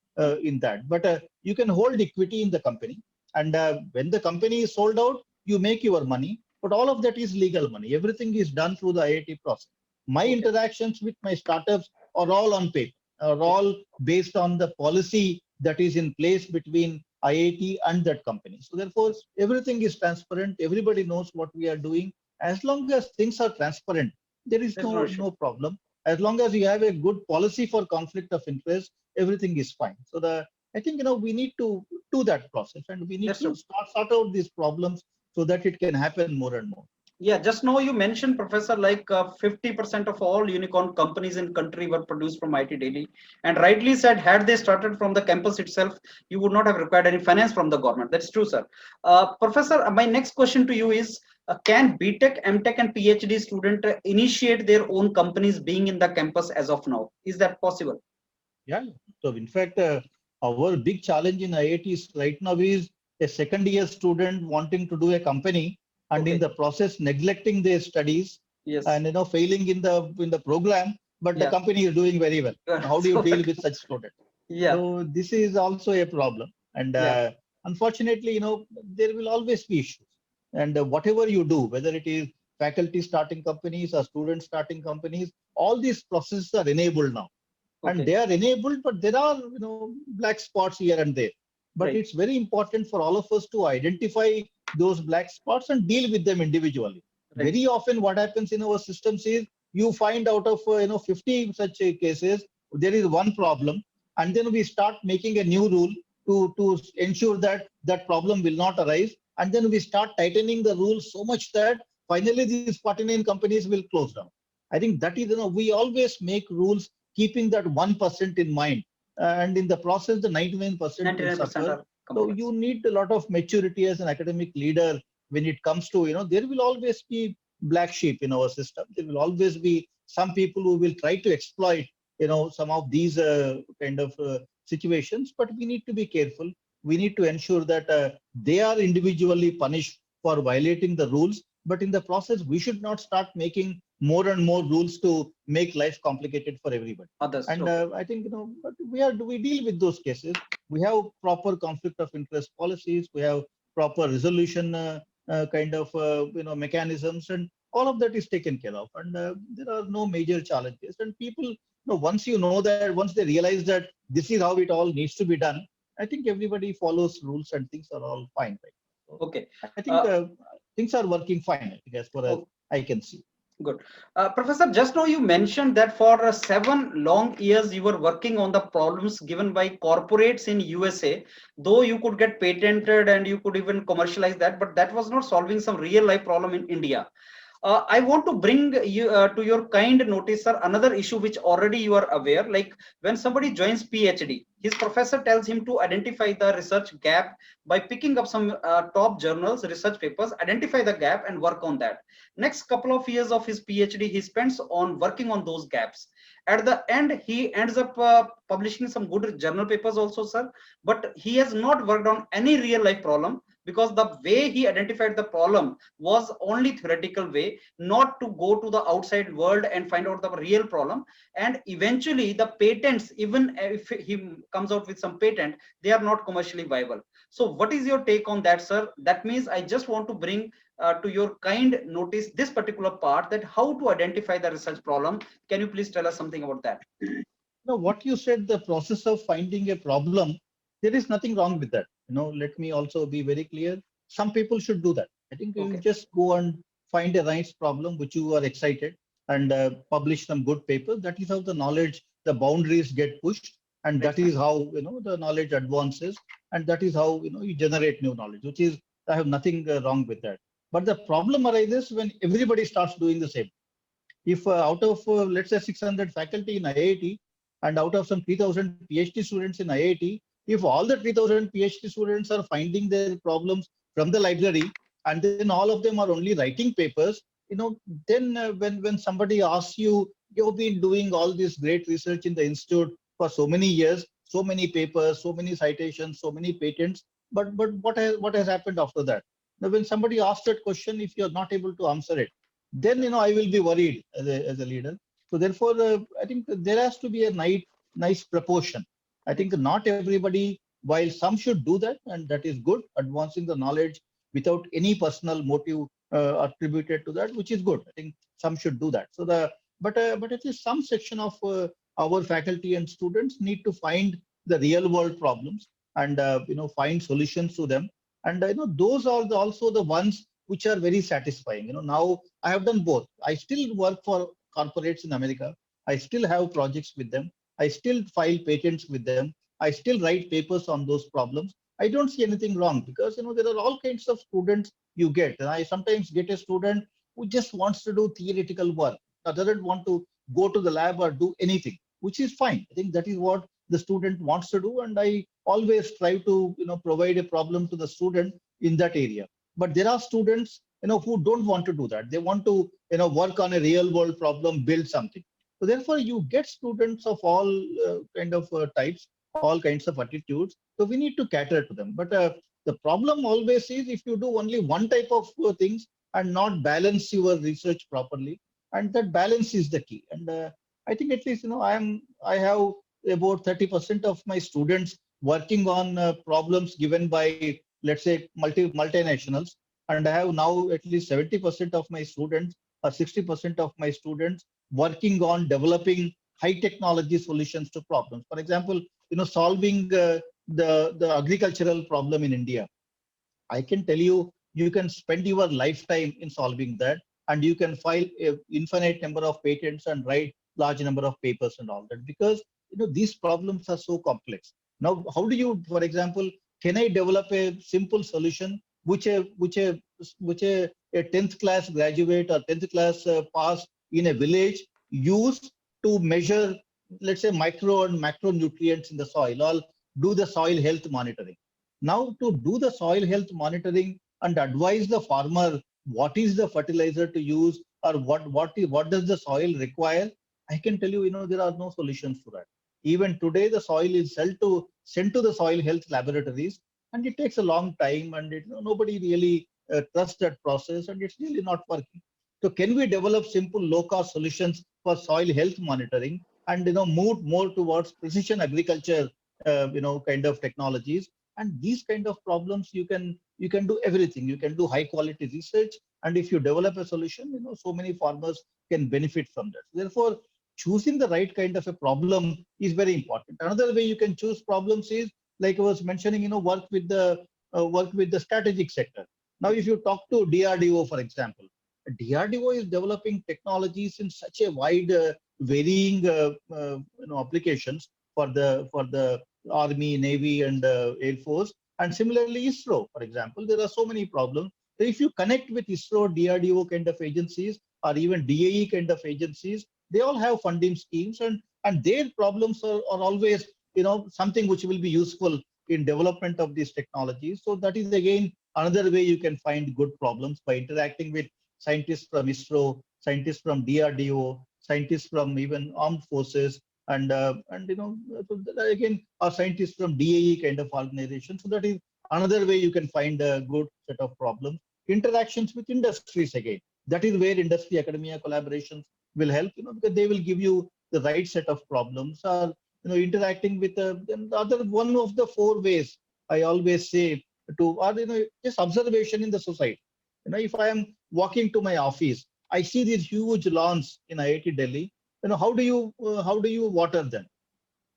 in that. But you can hold equity in the company. And when the company is sold out, you make your money. But all of that is legal money. Everything is done through the IIT process. My interactions with my startups are all on paper, are all based on the policy that is in place between IIT and that company. So therefore, everything is transparent. Everybody knows what we are doing. As long as things are transparent, there is There's no issue. no problem. As long as you have a good policy for conflict of interest, everything is fine. So I think we need to do that process, and we need That's to true. sort out these problems so that it can happen more and more. Yeah, just now you mentioned, Professor, like 50% of all unicorn companies in country were produced from IIT Delhi, and rightly said, had they started from the campus itself, you would not have required any finance from the government. That's true, sir. Professor, my next question to you is, can BTech, MTech, and PhD student initiate their own companies being in the campus as of now? Is that possible? Yeah. So in fact, our big challenge in IITs right now is a second year student wanting to do a company, and in the process neglecting their studies, Yes. and failing in the program, but the company is doing very well. How do you So deal with such students? Yeah. So this is also a problem, and unfortunately, there will always be issues. And whatever you do, whether it is faculty starting companies or students starting companies, all these processes are enabled now. And they are enabled, but there are black spots here and there. But it's very important for all of us to identify those black spots and deal with them individually. Very often what happens in our systems is you find out of 50 such cases, there is one problem, and then we start making a new rule to ensure that that problem will not arise, and then we start tightening the rules so much that finally these 49 companies will close down. I think that is, we always make rules keeping that 1% in mind, and in the process the 99% will suffer. So you need a lot of maturity as an academic leader when it comes to, there will always be black sheep in our system. There will always be some people who will try to exploit some of these kind of situations, but we need to be careful. We need to ensure that they are individually punished for violating the rules, but in the process, we should not start making more and more rules to make life complicated for everybody. Others. And Okay. I think, but we deal with those cases. We have proper conflict of interest policies. We have proper resolution kind of mechanisms, and all of that is taken care of. And there are no major challenges. And people, once you know that, once they realize that this is how it all needs to be done, I think everybody follows rules and things are all fine, right? So Okay. I think things are working fine, I think, as far as I can see. Good. Professor, just now you mentioned that for 7 long years you were working on the problems given by corporates in USA, though you could get patented and you could even commercialize that, but that was not solving some real life problem in India. I want to bring you to your kind notice, sir, another issue which already you are aware. Like when somebody joins PhD, his professor tells him to identify the research gap by picking up some top journals, research papers, identify the gap and work on that. Next couple of years of his PhD, he spends on working on those gaps. At the end, he ends up publishing some good journal papers also, sir. But he has not worked on any real life problem, because the way he identified the problem was only theoretical way, not to go to the outside world and find out the real problem. And eventually the patents, even if he comes out with some patent, they are not commercially viable. So what is your take on that, sir? That means I just want to bring to your kind notice this particular part, that how to identify the research problem. Can you please tell us something about that? Now, what you said, the process of finding a problem, there is nothing wrong with that. Let me also be very clear. Some people should do that. I think you just go and find a nice problem which you are excited and publish some good papers. That is how the knowledge, the boundaries get pushed, and that is how the knowledge advances, and that is how you generate new knowledge. Which is, I have nothing wrong with that. But the problem arises when everybody starts doing the same. If out of let's say 600 faculty in IIT, and out of some 3,000 PhD students in IIT, if all the 3,000 PhD students are finding their problems from the library, and then all of them are only writing papers, then when somebody asks you, you've been doing all this great research in the institute for so many years, so many papers, so many citations, so many patents, but what has happened after that? Now, when somebody asks that question, if you're not able to answer it, then I will be worried as a leader. So therefore, I think there has to be a nice proportion. I think not everybody, while some should do that, and that is good, advancing the knowledge without any personal motive attributed to that, which is good. I think some should do that. So but at least some section of our faculty and students need to find the real world problems and find solutions to them. And those are also the ones which are very satisfying. Now I have done both. I still work for corporates in America. I still have projects with them. I still file patents with them. I still write papers on those problems. I don't see anything wrong, because there are all kinds of students you get. And I sometimes get a student who just wants to do theoretical work, doesn't want to go to the lab or do anything, which is fine. I think that is what the student wants to do, and I always try to provide a problem to the student in that area. But there are students who don't want to do that. They want to work on a real world problem, build something. So therefore, you get students of all kind of types, all kinds of attitudes. So we need to cater to them. But the problem always is if you do only one type of things and not balance your research properly, and that balance is the key. And I think at least I have about 30% of my students working on problems given by, let's say, multinationals, and I have now at least 70% of my students or 60% of my students working on developing high technology solutions to problems. For example, solving the agricultural problem in India. I can tell you, you can spend your lifetime in solving that, and you can file an infinite number of patents and write large number of papers and all that, because these problems are so complex. Now, how do you, for example, can I develop a simple solution which a 10th class graduate or 10th class pass in a village use to measure, let's say, micro and macronutrients in the soil, or do the soil health monitoring? Now, to do the soil health monitoring and advise the farmer what is the fertilizer to use, or what does the soil require, I can tell you, there are no solutions to that. Even today, the soil is sent to the soil health laboratories, and it takes a long time, and nobody really trusts that process, and it's really not working. So, can we develop simple, low-cost solutions for soil health monitoring, and move more towards precision agriculture, kind of technologies? And these kind of problems, you can do everything. You can do high-quality research, and if you develop a solution, so many farmers can benefit from that. Therefore, choosing the right kind of a problem is very important. Another way you can choose problems is, like I was mentioning, work with the strategic sector. Now, if you talk to DRDO, for example, DRDO is developing technologies in such a wide, varying, applications for the Army, Navy, and Air Force. And similarly, ISRO, for example, there are so many problems. So if you connect with ISRO, DRDO kind of agencies, or even DAE kind of agencies, they all have funding schemes, and their problems are always something which will be useful in development of these technologies. So that is again another way you can find good problems, by interacting with scientists from ISRO, scientists from DRDO, scientists from even armed forces, so that again are scientists from DAE kind of organization. So that is another way you can find a good set of problems. Interactions with industries again. That is where industry academia collaborations will help, because they will give you the right set of problems. Or interacting with the other one of the four ways I always say to, or just observation in the society. If I am walking to my office, I see these huge lawns in IIT Delhi. How do you water them?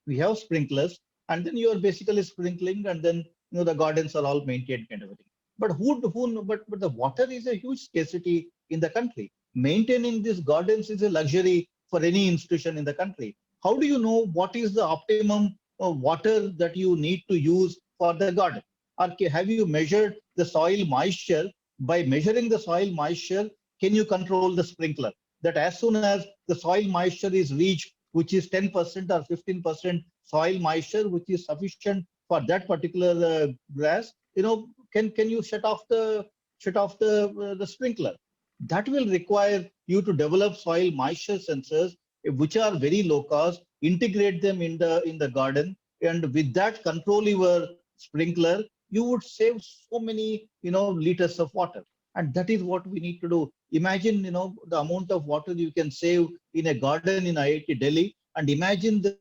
We have sprinklers, and then you are basically sprinkling, and then the gardens are all maintained kind of a thing. But but the water is a huge scarcity in the country. Maintaining these gardens is a luxury for any institution in the country. How do you know what is the optimum water that you need to use for the garden? Or have you measured the soil moisture? By measuring the soil moisture, can you control the sprinkler? That as soon as the soil moisture is reached, which is 10% or 15% soil moisture, which is sufficient for that particular grass, can you shut off the sprinkler? That will require you to develop soil moisture sensors, which are very low cost, integrate them in the garden, and with that control your sprinkler, you would save so many liters of water. And that is what we need to do. Imagine the amount of water you can save in a garden in IIT Delhi, and imagine the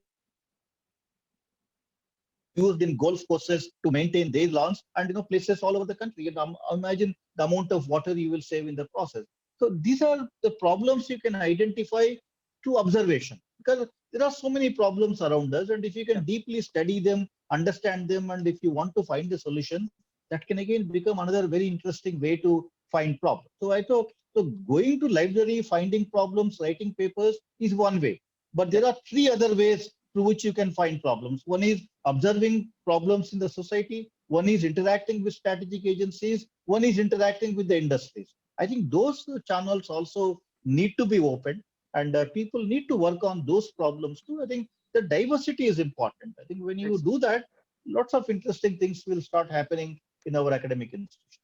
used in golf courses to maintain their lawns, and places all over the country. And imagine the amount of water you will save in the process. So these are the problems you can identify through observation, because there are so many problems around us, and if you can deeply study them, understand them, and if you want to find a solution, that can again become another very interesting way to find problems. So I thought, so going to library, finding problems, writing papers is one way, but there are three other ways through which you can find problems. One is observing problems in the society, one is interacting with strategic agencies, one is interacting with the industries. I think those channels also need to be opened, and people need to work on those problems too. I think the diversity is important. I think when you do that, lots of interesting things will start happening in our academic institutions.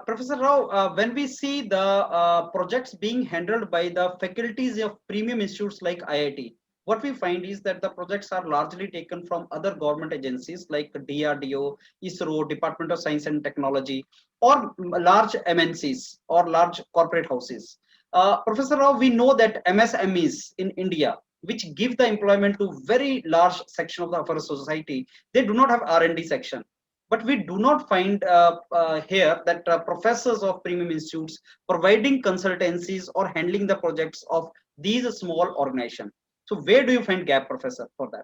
Professor Rao, when we see the projects being handled by the faculties of premium institutes like IIT, what we find is that the projects are largely taken from other government agencies like DRDO, ISRO, Department of Science and Technology, or large MNCs or large corporate houses. Professor Rao, we know that MSMEs in India, which give the employment to very large section of our society, they do not have R&D section. But we do not find here that professors of premium institutes providing consultancies or handling the projects of these small organizations. So where do you find gap, Professor, for that?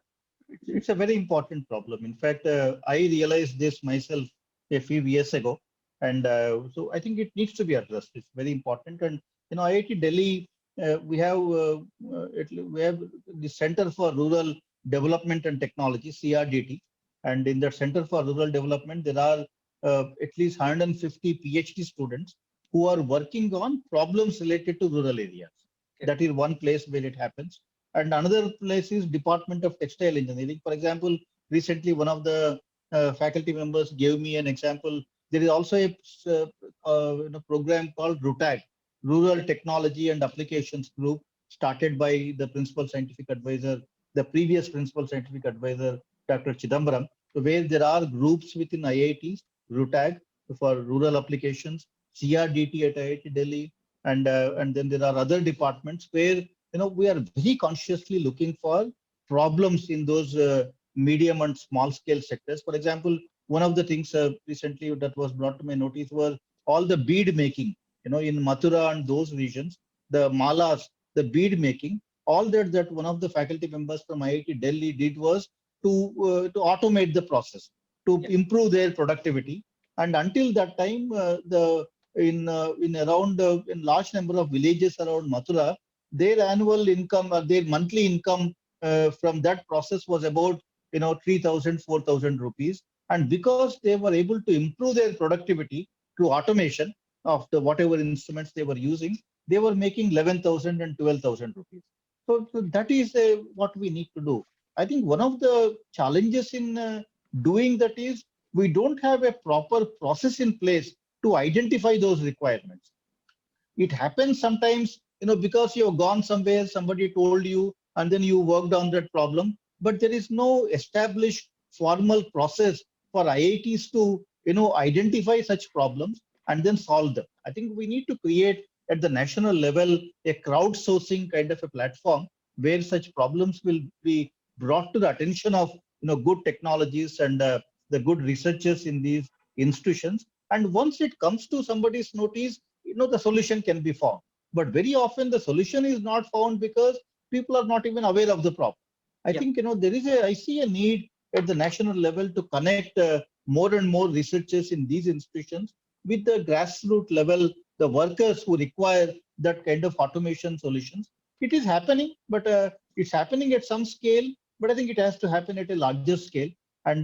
It's a very important problem. In fact, I realized this myself a few years ago, and so I think it needs to be addressed. It's very important. And IIT Delhi, we have the Center for Rural Development and Technology, CRDT, and in that Center for Rural Development, there are at least 150 PhD students who are working on problems related to rural areas. Okay. That is one place where it happens. And another place is Department of Textile Engineering. For example, recently one of the faculty members gave me an example. There is also a program called RUTAG, Rural Technology and Applications Group, started by the principal scientific advisor, the previous principal scientific advisor, Dr. Chidambaram, where there are groups within IITs, RUTAG for rural applications, CRDT at IIT Delhi, and then there are other departments where we are very consciously looking for problems in those medium and small scale sectors. For example, one of the things recently that was brought to my notice was all the bead making, in Mathura and those regions, the malas, the bead making, all that one of the faculty members from IIT Delhi did was to automate the process, to improve their productivity. And until that time, in large number of villages around Mathura, their annual income or their monthly income from that process was about 3,000, 4,000 rupees. And because they were able to improve their productivity through automation of the whatever instruments they were using, they were making 11,000 and 12,000 rupees. So that is what we need to do. I think one of the challenges in doing that is we don't have a proper process in place to identify those requirements. It happens sometimes, because you have gone somewhere, somebody told you, and then you worked on that problem. But there is no established formal process for IITs to, identify such problems and then solve them. I think we need to create at the national level a crowdsourcing kind of a platform where such problems will be brought to the attention of good technologies and the good researchers in these institutions. And once it comes to somebody's notice, the solution can be found. But very often the solution is not found because people are not even aware of the problem. I think I see a need at the national level to connect more and more researchers in these institutions with the grassroots level, the workers who require that kind of automation solutions. It is happening, but it's happening at some scale. But I think it has to happen at a larger scale. And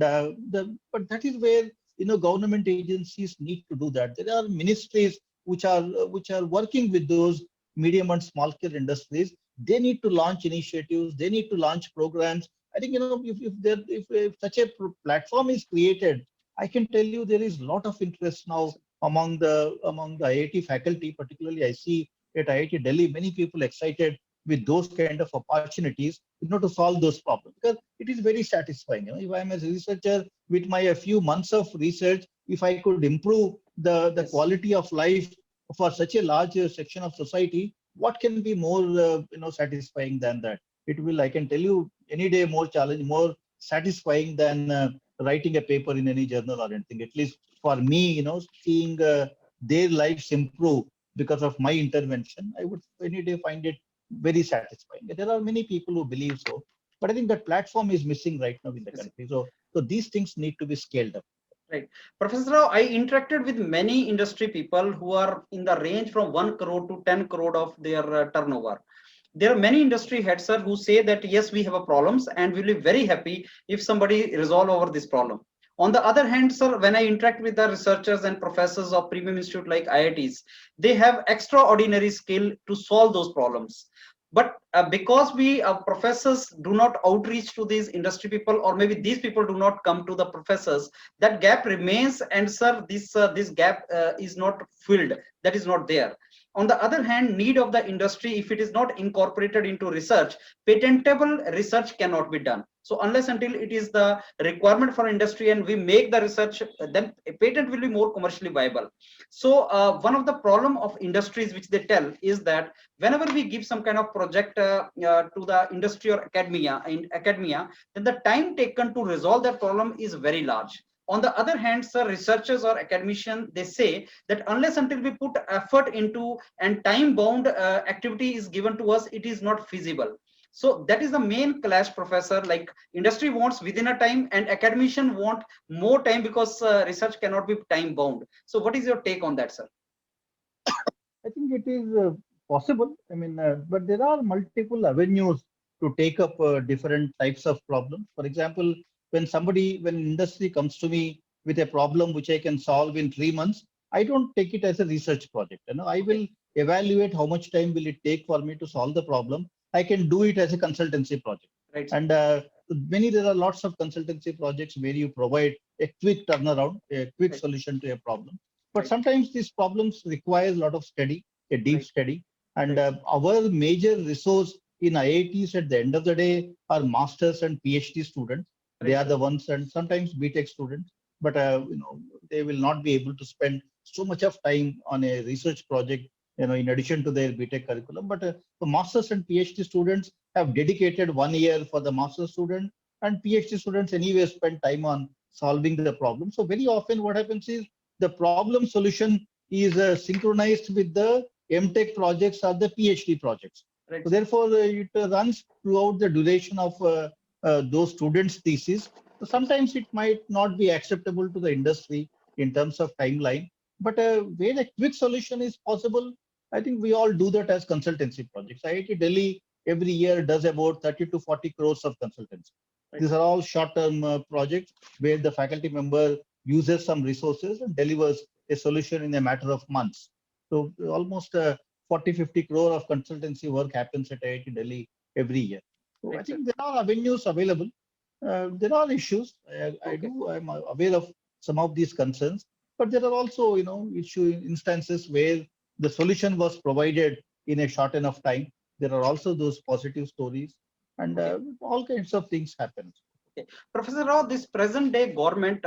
but that is where government agencies need to do that. There are ministries which are working with those medium and small scale industries. They need to launch initiatives. They need to launch programs. I think if such a platform is created, I can tell you there is a lot of interest now among the IIT faculty. Particularly, I see at IIT Delhi many people excited with those kind of opportunities, to solve those problems, because it is very satisfying. If I'm a researcher with my a few months of research, if I could improve the quality of life for such a large section of society, what can be more satisfying than that? It will, I can tell you, any day more satisfying than writing a paper in any journal or anything. At least for me, seeing their lives improve because of my intervention, I would any day find it very satisfying. There are many people who believe so, but I think that platform is missing right now in the country. So these things need to be scaled up. Right. Professor Rao, I interacted with many industry people who are in the range from 1 crore to 10 crore of their turnover. There are many industry heads, sir, who say that, yes, we have a problems and we'll be very happy if somebody resolve over this problem. On the other hand, sir, when I interact with the researchers and professors of premium institute like IITs, they have extraordinary skill to solve those problems. But because we professors do not outreach to these industry people, or maybe these people do not come to the professors, that gap remains. And sir, this gap is not filled. That is not there. On the other hand, need of the industry, if it is not incorporated into research, patentable research cannot be done. So unless until it is the requirement for industry and we make the research, then a patent will be more commercially viable. So one of the problem of industries which they tell is that whenever we give some kind of project to the industry or academia, then the time taken to resolve that problem is very large. On the other hand, sir, researchers or academicians, they say that unless until we put effort into and time-bound activity is given to us, it is not feasible. So that is the main clash, professor. Like industry wants within a time and academician want more time because research cannot be time-bound. So what is your take on that, sir? I think it is possible. I mean, but there are multiple avenues to take up different types of problems. For example, when industry comes to me with a problem which I can solve in 3 months, I don't take it as a research project. I will evaluate how much time will it take for me to solve the problem. I can do it as a consultancy project. Right. And there are lots of consultancy projects where you provide a quick turnaround, a quick solution to a problem. But sometimes these problems require a lot of study, a deep study. And our major resource in IITs at the end of the day are masters and PhD students. They are the ones, and sometimes BTech students, but they will not be able to spend so much of time on a research project, in addition to their BTech curriculum. But the masters and PhD students have dedicated 1 year for the master's student, and PhD students anyway spend time on solving the problem. So very often what happens is the problem solution is synchronized with the MTech projects or the PhD projects. Right. So therefore, it runs throughout the duration of those students' thesis. So sometimes it might not be acceptable to the industry in terms of timeline, but where a quick solution is possible, I think we all do that as consultancy projects. IIT Delhi every year does about 30 to 40 crores of consultancy. Right. These are all short-term projects where the faculty member uses some resources and delivers a solution in a matter of months. So almost 40-50 crore of consultancy work happens at IIT Delhi every year. So I think there are avenues available. There are issues. I'm aware of some of these concerns, but there are also, instances where the solution was provided in a short enough time. There are also those positive stories, and all kinds of things happen. Professor Rao, this present day government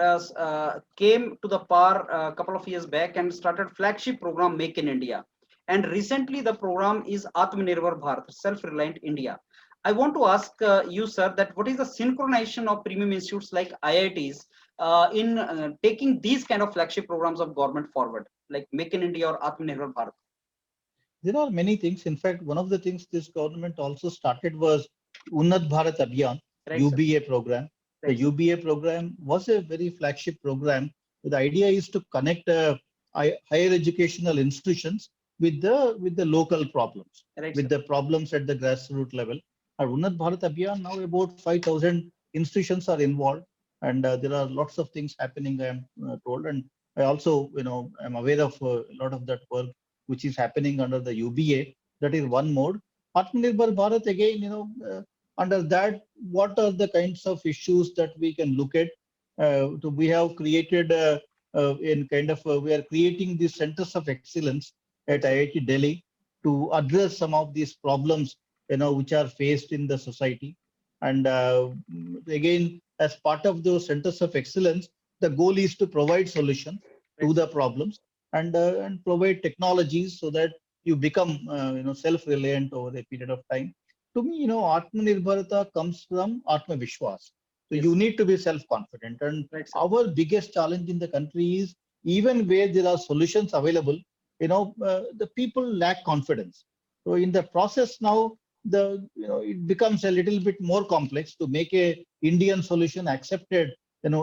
came to the power a couple of years back and started flagship program Make in India. And recently the program is Atmanirbhar Bharat, Self-Reliant India. I want to ask you, sir, that what is the synchronization of premium institutes like IITs in taking these kind of flagship programs of government forward, like Make in India or Atmanirbhar Bharat? There are many things. In fact, one of the things this government also started was Unnat Bharat Abhiyan, Right, UBA program. Right. The UBA program was a very flagship program. The idea is to connect higher educational institutions with the local problems, Right, with the problems at the grassroots level. At Unnat Bharat Abhiyan, now about 5,000 institutions are involved, and there are lots of things happening, I am told. And I also, I'm aware of a lot of that work which is happening under the UBA. That is one mode. Atmanirbhar Bharat, again, under that, what are the kinds of issues that we can look at? We have created we are creating these centers of excellence at IIT Delhi to address some of these problems, which are faced in the society. And again, as part of those centers of excellence, the goal is to provide solutions to the problems and provide technologies so that you become, self-reliant over a period of time. To me, Atmanirbharta comes from Atma Vishwas. So Yes. you need to be self-confident. And Right, our biggest challenge in the country is even where there are solutions available, the people lack confidence. So in the process now, it becomes a little bit more complex to make a Indian solution accepted,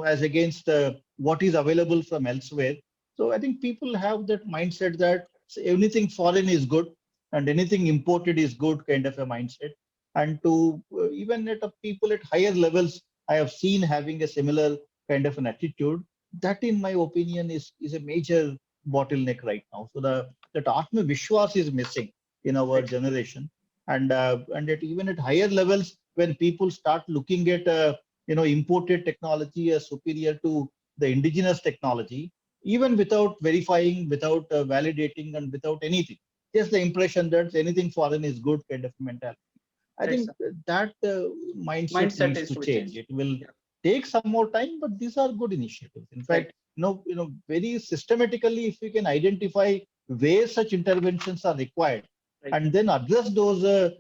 as against what is available from elsewhere. So I think people have that mindset that anything foreign is good and anything imported is good, kind of a mindset. And to even at people at higher levels, I have seen having a similar kind of an attitude. That, in my opinion, is a major bottleneck right now. So that Atma Vishwas is missing in our generation, and even at higher levels, when people start looking at imported technology as superior to the indigenous technology, even without verifying, without validating, and without anything, just the impression that anything foreign is good, kind of mentality. I think that mindset needs to change. It will take some more time, but these are good initiatives. In fact, very systematically, if we can identify where such interventions are required, and then address those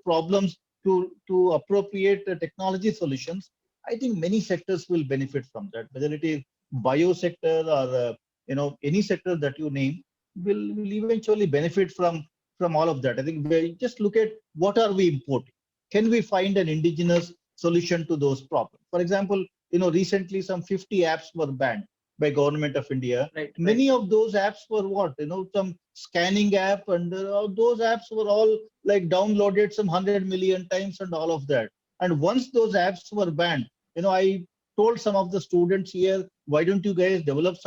problems to appropriate technology solutions, I think many sectors will benefit from that. Whether it is biosector or any sector that you name, will eventually benefit from all of that. I think we just look at what are we importing. Can we find an indigenous solution to those problems? For example, recently some 50 apps were banned by Government of India. Many of those apps were what? Some scanning app, and those apps were all like downloaded some 100 million times and all of that. And once those apps were banned, I told some of the students here, why don't you guys develop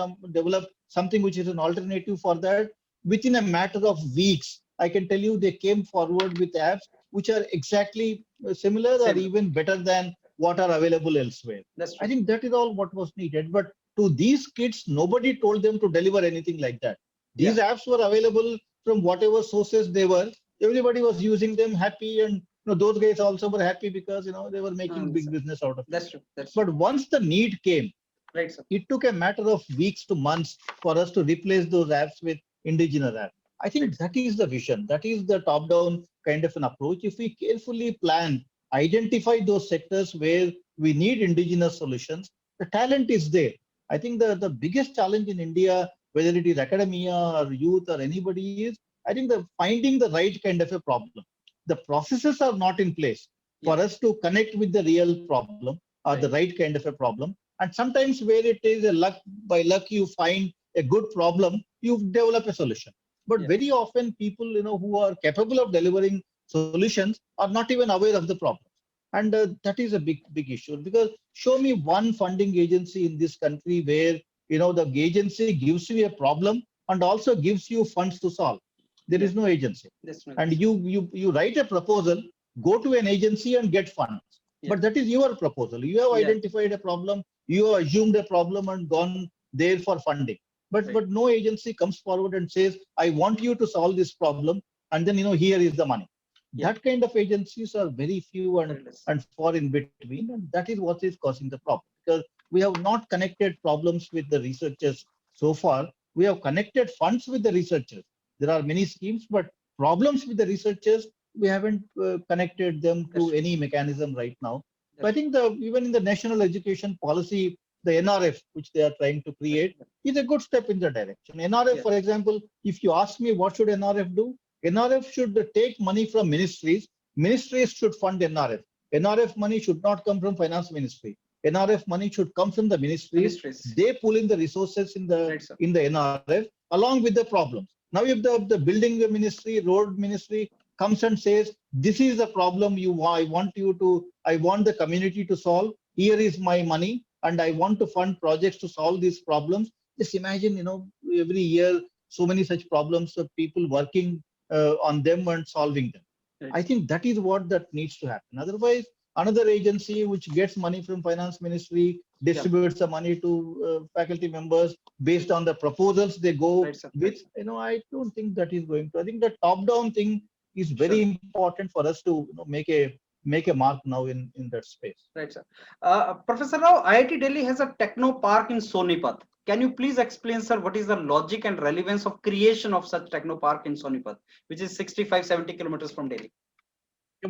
something which is an alternative for that? Within a matter of weeks, I can tell you they came forward with apps which are exactly similar or even better than what are available elsewhere. I think that is all what was needed. But to these kids, nobody told them to deliver anything like that. These apps were available from whatever sources they were. Everybody was using them happy, and those guys also were happy because they were making big Sir. business out of it. That's true. That's But true. once the need came, Right, sir. it took a matter of weeks to months for us to replace those apps with indigenous apps. I think Right. that is the vision. That is the top-down kind of an approach. If we carefully plan, identify those sectors where we need indigenous solutions, the talent is there. I think the biggest challenge in India, whether it is academia or youth or anybody, is I think the finding the right kind of a problem. The processes are not in place for Yes. us to connect with the real problem or the right kind of a problem. And sometimes where it is a luck, by luck you find a good problem, you develop a solution. But Yeah. very often people who are capable of delivering solutions are not even aware of the problem. And that is a big issue, because show me one funding agency in this country where the agency gives you a problem and also gives you funds to solve. There Yeah. is no agency. That's right. And you write a proposal, go to an agency and get funds. Yeah. But that is your proposal. You have Yeah. identified a problem, you have assumed a problem and gone there for funding. Right. But no agency comes forward and says, I want you to solve this problem, and then here is the money. Yeah. That kind of agencies are very few Very less. and far in between, and that is what is causing the problem, because we have not connected problems with the researchers so far. We have connected funds with the researchers. There are many schemes, but problems with the researchers, we haven't connected them to That's any mechanism right now. So I That's think even in the national education policy, the NRF, which they are trying to create, is a good step in the direction. NRF, Yeah. for example, if you ask me what should NRF do, NRF should take money from ministries. Ministries should fund NRF. NRF money should not come from finance ministry. NRF money should come from the ministries. Ministries. They pull in the resources in the Right, sir. NRF along with the problems. Now, if the building ministry, road ministry comes and says, this is the problem I want the community to solve. Here is my money, and I want to fund projects to solve these problems. Just imagine, every year so many such problems of people working on them and solving them. Right. I think that is what that needs to happen. Otherwise, another agency which gets money from finance ministry distributes the money to faculty members based on the proposals they go Right, sir. with. I don't think that is going to. I think the top-down thing is very important for us to make a mark now in that space. Right, sir. Professor Rao, IIT Delhi has a techno park in Sonipat. Can you please explain, sir, what is the logic and relevance of creation of such techno park in Sonipat, which is 65-70 kilometers from Delhi?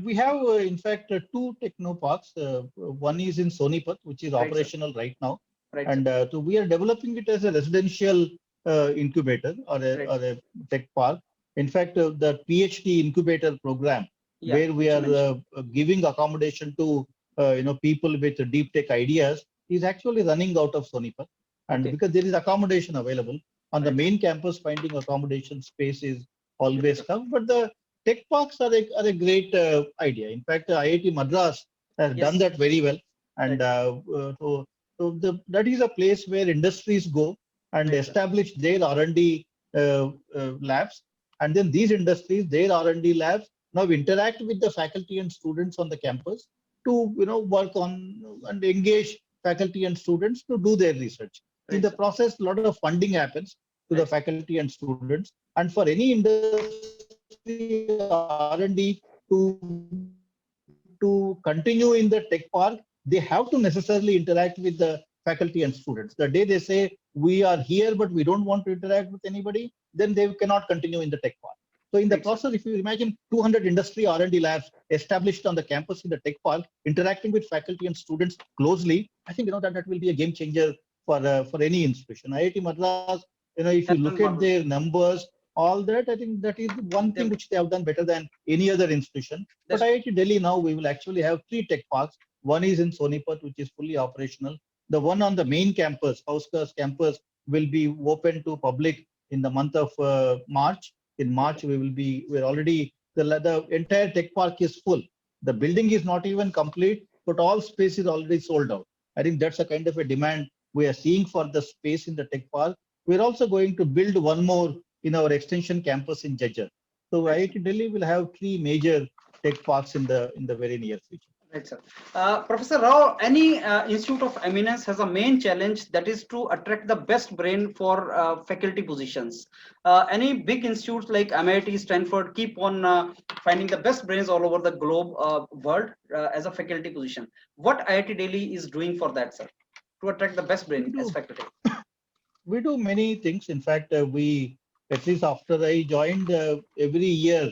We have, in fact, two techno parks. One is in Sonipat, which is Right, operational right now. Right, And so we are developing it as a residential incubator or a tech park. In fact, the PhD incubator program, where we are giving accommodation to people with deep tech ideas, is actually running out of Sonipat. And because there is accommodation available on the main campus, finding accommodation space is always tough. But the tech parks are a great idea. In fact, IIT Madras has done that very well. And that is a place where industries go and establish their R&D labs. And then these industries, their R&D labs, now interact with the faculty and students on the campus to work on and engage faculty and students to do their research. In the process, a lot of funding happens to the faculty and students. And for any industry R&D to continue in the tech park, they have to necessarily interact with the faculty and students. The day they say, we are here, but we don't want to interact with anybody, then they cannot continue in the tech park. So in the process, if you imagine 200 industry R&D labs established on the campus in the tech park, interacting with faculty and students closely, I think that will be a game changer for any institution. IIT Madras, if you look at their numbers, all that, I think that is one thing which they have done better than any other institution. But IIT Delhi now, we will actually have 3 tech parks. One is in Sonipat, which is fully operational. The one on the main campus, Hauskas campus, will be open to public in the month of March. In March, we're already, the entire tech park is full. The building is not even complete, but all space is already sold out. I think that's a kind of a demand we are seeing for the space in the tech park. We're also going to build one more in our extension campus in Jajjar. So IIT Delhi will have 3 major tech parks in the very near future. Right, sir. Professor Rao, any institute of eminence has a main challenge, that is to attract the best brain for faculty positions. Any big institutes like MIT, Stanford keep on finding the best brains all over the globe world as a faculty position. What IIT Delhi is doing for that, sir, to attract the best We brain as do faculty? we do many things. In fact, we at least after I joined every year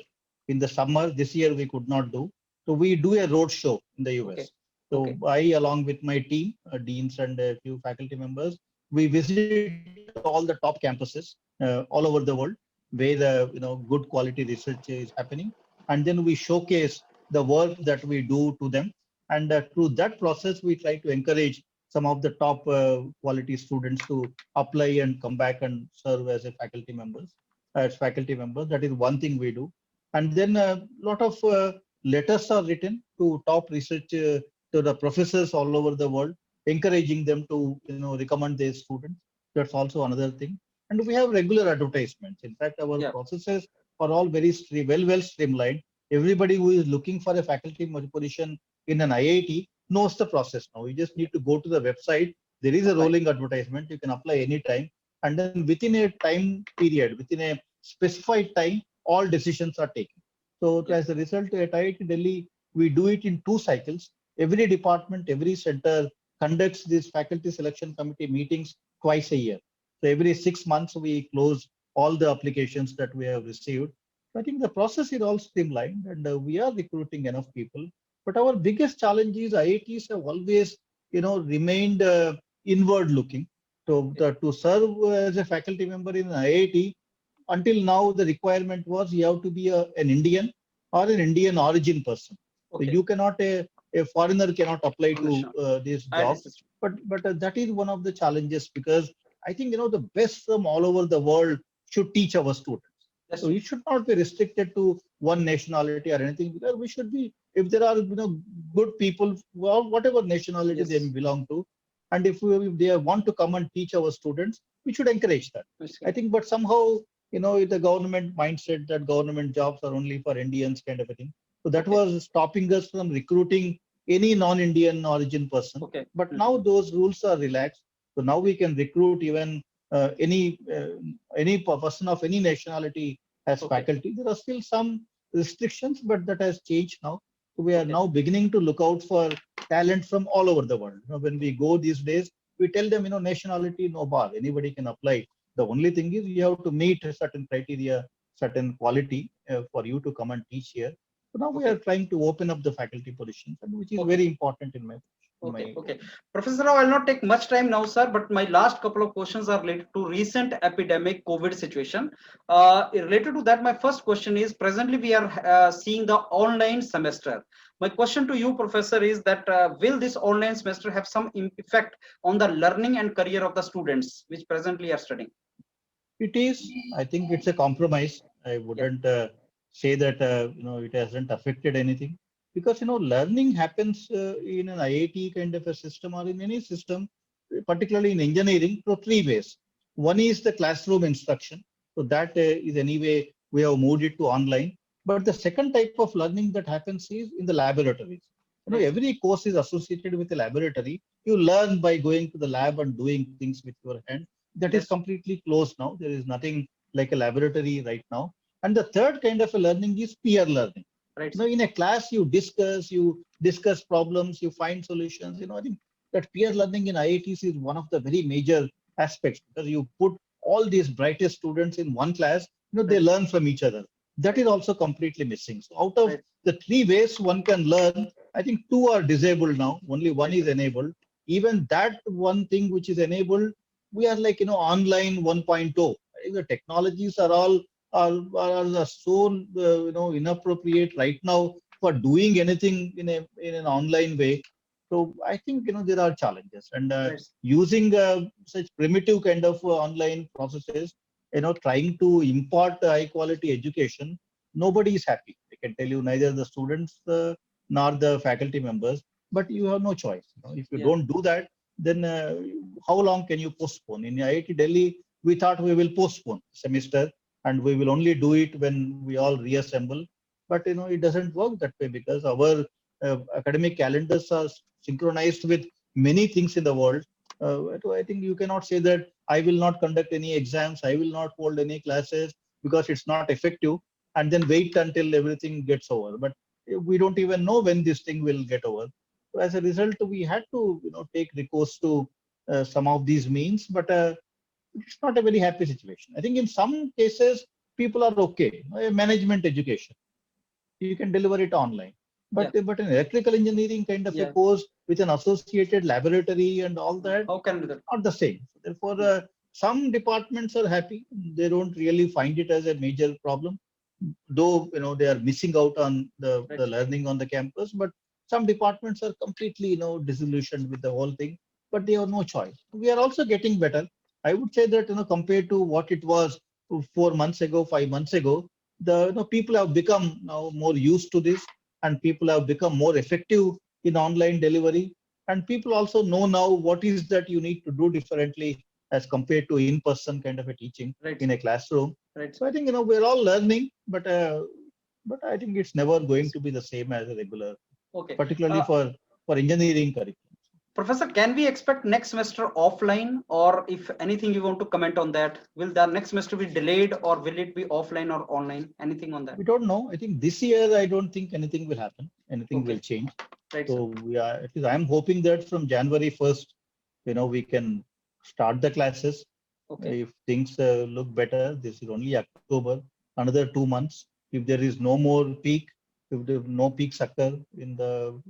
in the summer. This year we could not do. So we do a road show in the Okay, US. So okay, I, along with my team, deans and a few faculty members, we visit all the top campuses all over the world where the good quality research is happening, and then we showcase the work that we do to them. And through that process, we try to encourage some of the top quality students to apply and come back and serve as a faculty members. As faculty members, that is one thing we do. And then a lot of letters are written to top research to the professors all over the world, encouraging them to recommend their students. That's also another thing. And we have regular advertisements. In fact, our yeah, processes are all very well streamlined. Everybody who is looking for a faculty position in an IIT knows the process now. You just need to go to the website. There is a apply. rolling advertisement. You can apply anytime. And then within a time period, within a specified time, all decisions are taken. So Yeah, as a result, at IIT Delhi, we do it in 2 cycles. Every department, every center conducts these faculty selection committee meetings twice a year. So every 6 months, we close all the applications that we have received. I think the process is all streamlined, and we are recruiting enough people. But our biggest challenge is IITs have always, remained inward looking. So to serve as a faculty member in an IIT, until now the requirement was you have to be an Indian or an Indian origin person. So okay, you cannot a foreigner cannot apply to understand. these IIT jobs. system. But that is one of the challenges, because I think the best from all over the world should teach our students. That's So true. it should not be restricted to one nationality or anything, because we should be, if there are good people, well, whatever nationality they Yes. belong to, and if they want to come and teach our students, we should encourage that. I Basically. think, but somehow the government mindset that government jobs are only for Indians kind of a thing. So that Okay. was stopping us from recruiting any non-Indian origin person. Okay. But Mhm. now those rules are relaxed. So now we can recruit even any person of any nationality as Okay. faculty. There are still some restrictions, but that has changed now. So we are Okay. now beginning to look out for talent from all over the world. When we go these days, we tell them, nationality, no bar, anybody can apply. The only thing is you have to meet a certain criteria, certain quality for you to come and teach here. So now we are Okay. trying to open up the faculty positions, and which is Okay. very important in my Okay, view. okay. Professor Rao, I'll not take much time now, sir, but my last couple of questions are related to recent epidemic COVID situation. Related to that, my first question is, presently we are seeing the online semester. My question to you, Professor, is that will this online semester have some effect on the learning and career of the students which presently are studying? It is, I think it's a compromise. I Yeah, wouldn't say that it hasn't affected anything, because learning happens in an IIT kind of a system or in any system, particularly in engineering, through 3 ways. One is the classroom instruction, so that is anyway we have moved it to online. But the second type of learning that happens is in the laboratories. right, sir. Every course is associated with a laboratory. You learn by going to the lab and doing things with your hand. That is That's completely closed now. There is nothing like a laboratory right now. And the third kind of a learning is peer learning. right, sir. In a class, you discuss problems, you find solutions. I think that peer learning in IITs is one of the very major aspects, because you put all these brightest students in one class, they Right, learn from each other. That right, is also completely missing. So out of right, the 3 ways one can learn, I think 2 are disabled now. Only one right, is sir. enabled. Even that one thing which is enabled, we are like online 1.0. The technologies are all are so inappropriate right now for doing anything in an online way. So I think there are challenges, and Right, sir. using such primitive kind of online processes, trying to impart high quality education, nobody is happy. I can tell you, neither the students nor the faculty members. But you have no choice. If you Yeah, don't do that, then how long can you postpone? In IIT Delhi, we thought we will postpone semester and we will only do it when we all reassemble. But it doesn't work that way, because our academic calendars are synchronized with many things in the world. I think you cannot say that I will not conduct any exams, I will not hold any classes because it's not effective, and then wait until everything gets over. But we don't even know when this thing will get over. So as a result, we had to take recourse to some of these means, but it's not a very happy situation. I think in some cases people are okay. Management education, you can deliver it online. But an electrical engineering kind of a course with an associated laboratory and all that, How can that? not the same. Therefore, some departments are happy. They don't really find it as a major problem, though they are missing out on the learning on the campus. But some departments are completely disillusioned with the whole thing. But they have no choice. We are also getting better. I would say that compared to what it was 4 months ago, 5 months ago, the people have become now more used to this, and people have become more effective in online delivery. And people also know now what is that you need to do differently as compared to in-person kind of a teaching in a classroom. Right. So I think we're all learning, but I think it's never going to be the same as a regular, particularly for engineering curriculum. Professor, can we expect next semester offline, or if anything you want to comment on that? Will the next semester be delayed, or will it be offline or online? Anything on that? We don't know. I think this year, I don't think anything will happen. Anything will change. Right, so we are, at least I'm hoping that from January 1st, we can start the classes. If things look better, this is only October, another 2 months. If there is no more peak, if there no peaks occur in the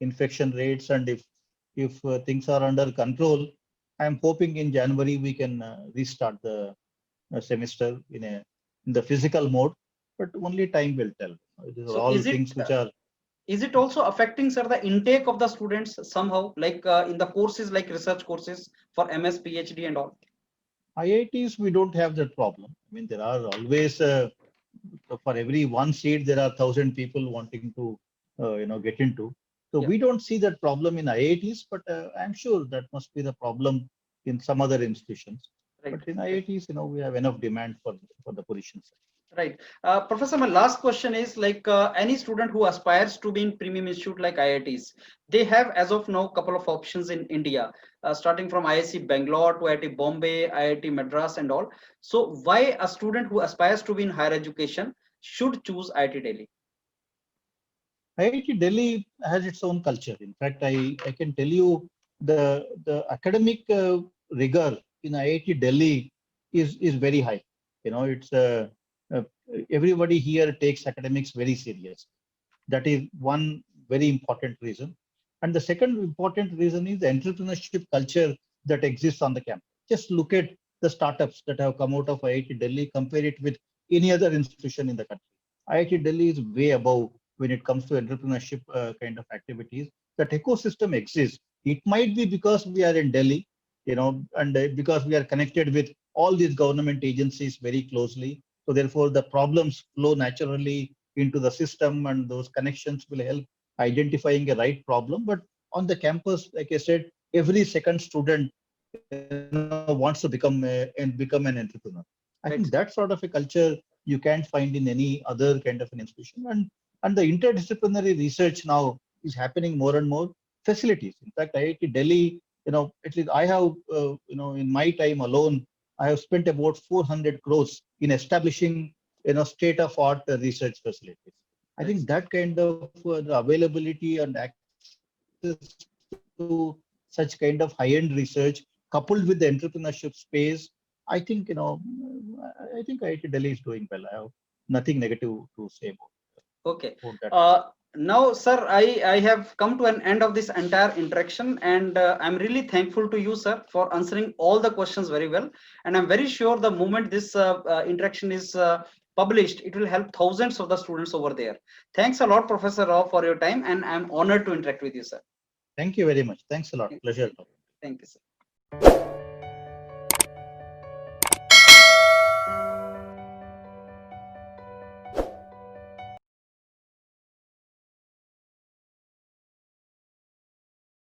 infection rates, and if things are under control, I'm hoping in January we can restart the semester in the physical mode, but only time will tell. These are all things which are. Is it also affecting, sir, the intake of the students somehow, like in the courses, like research courses for MS, PhD and all? IITs, we don't have that problem. I mean, there are always, for every one seat, there are 1,000 people wanting to, get into. So we don't see that problem in IITs, but I'm sure that must be the problem in some other institutions. But in IITs, we have enough demand for the positions. Right. Professor, my last question is, like any student who aspires to be in premium institute like IITs, they have as of now a couple of options in India, starting from IIT Bangalore to IIT Bombay, IIT Madras and all. So why a student who aspires to be in higher education should choose IIT Delhi? IIT Delhi has its own culture. In fact, I can tell you the academic rigor in IIT Delhi is very high. It's everybody here takes academics very serious. That is one very important reason. And the second important reason is the entrepreneurship culture that exists on the campus. Just look at the startups that have come out of IIT Delhi, compare it with any other institution in the country. IIT Delhi is way above when it comes to entrepreneurship kind of activities. That ecosystem exists. It might be because we are in Delhi, and because we are connected with all these government agencies very closely. So therefore, the problems flow naturally into the system, and those connections will help identifying a right problem. But on the campus, like I said, every second student wants to become an entrepreneur. I think that sort of a culture you can't find in any other kind of an institution. And the interdisciplinary research now is happening more and more. Facilities. In fact, IIT Delhi, at least I have, in my time alone, I have spent about 400 crores in establishing, state-of-art research facilities. I think that kind of the availability and access to such kind of high-end research, coupled with the entrepreneurship space, I think, I think IIT Delhi is doing well. I have nothing negative to say about that. Okay. Now, sir, I have come to an end of this entire interaction, and I'm really thankful to you, sir, for answering all the questions very well. And I'm very sure the moment this interaction is published, it will help thousands of the students over there. Thanks a lot, Professor Rao, for your time, and I'm honored to interact with you, sir. Thank you very much. Thanks a lot. Pleasure. Thank you, sir.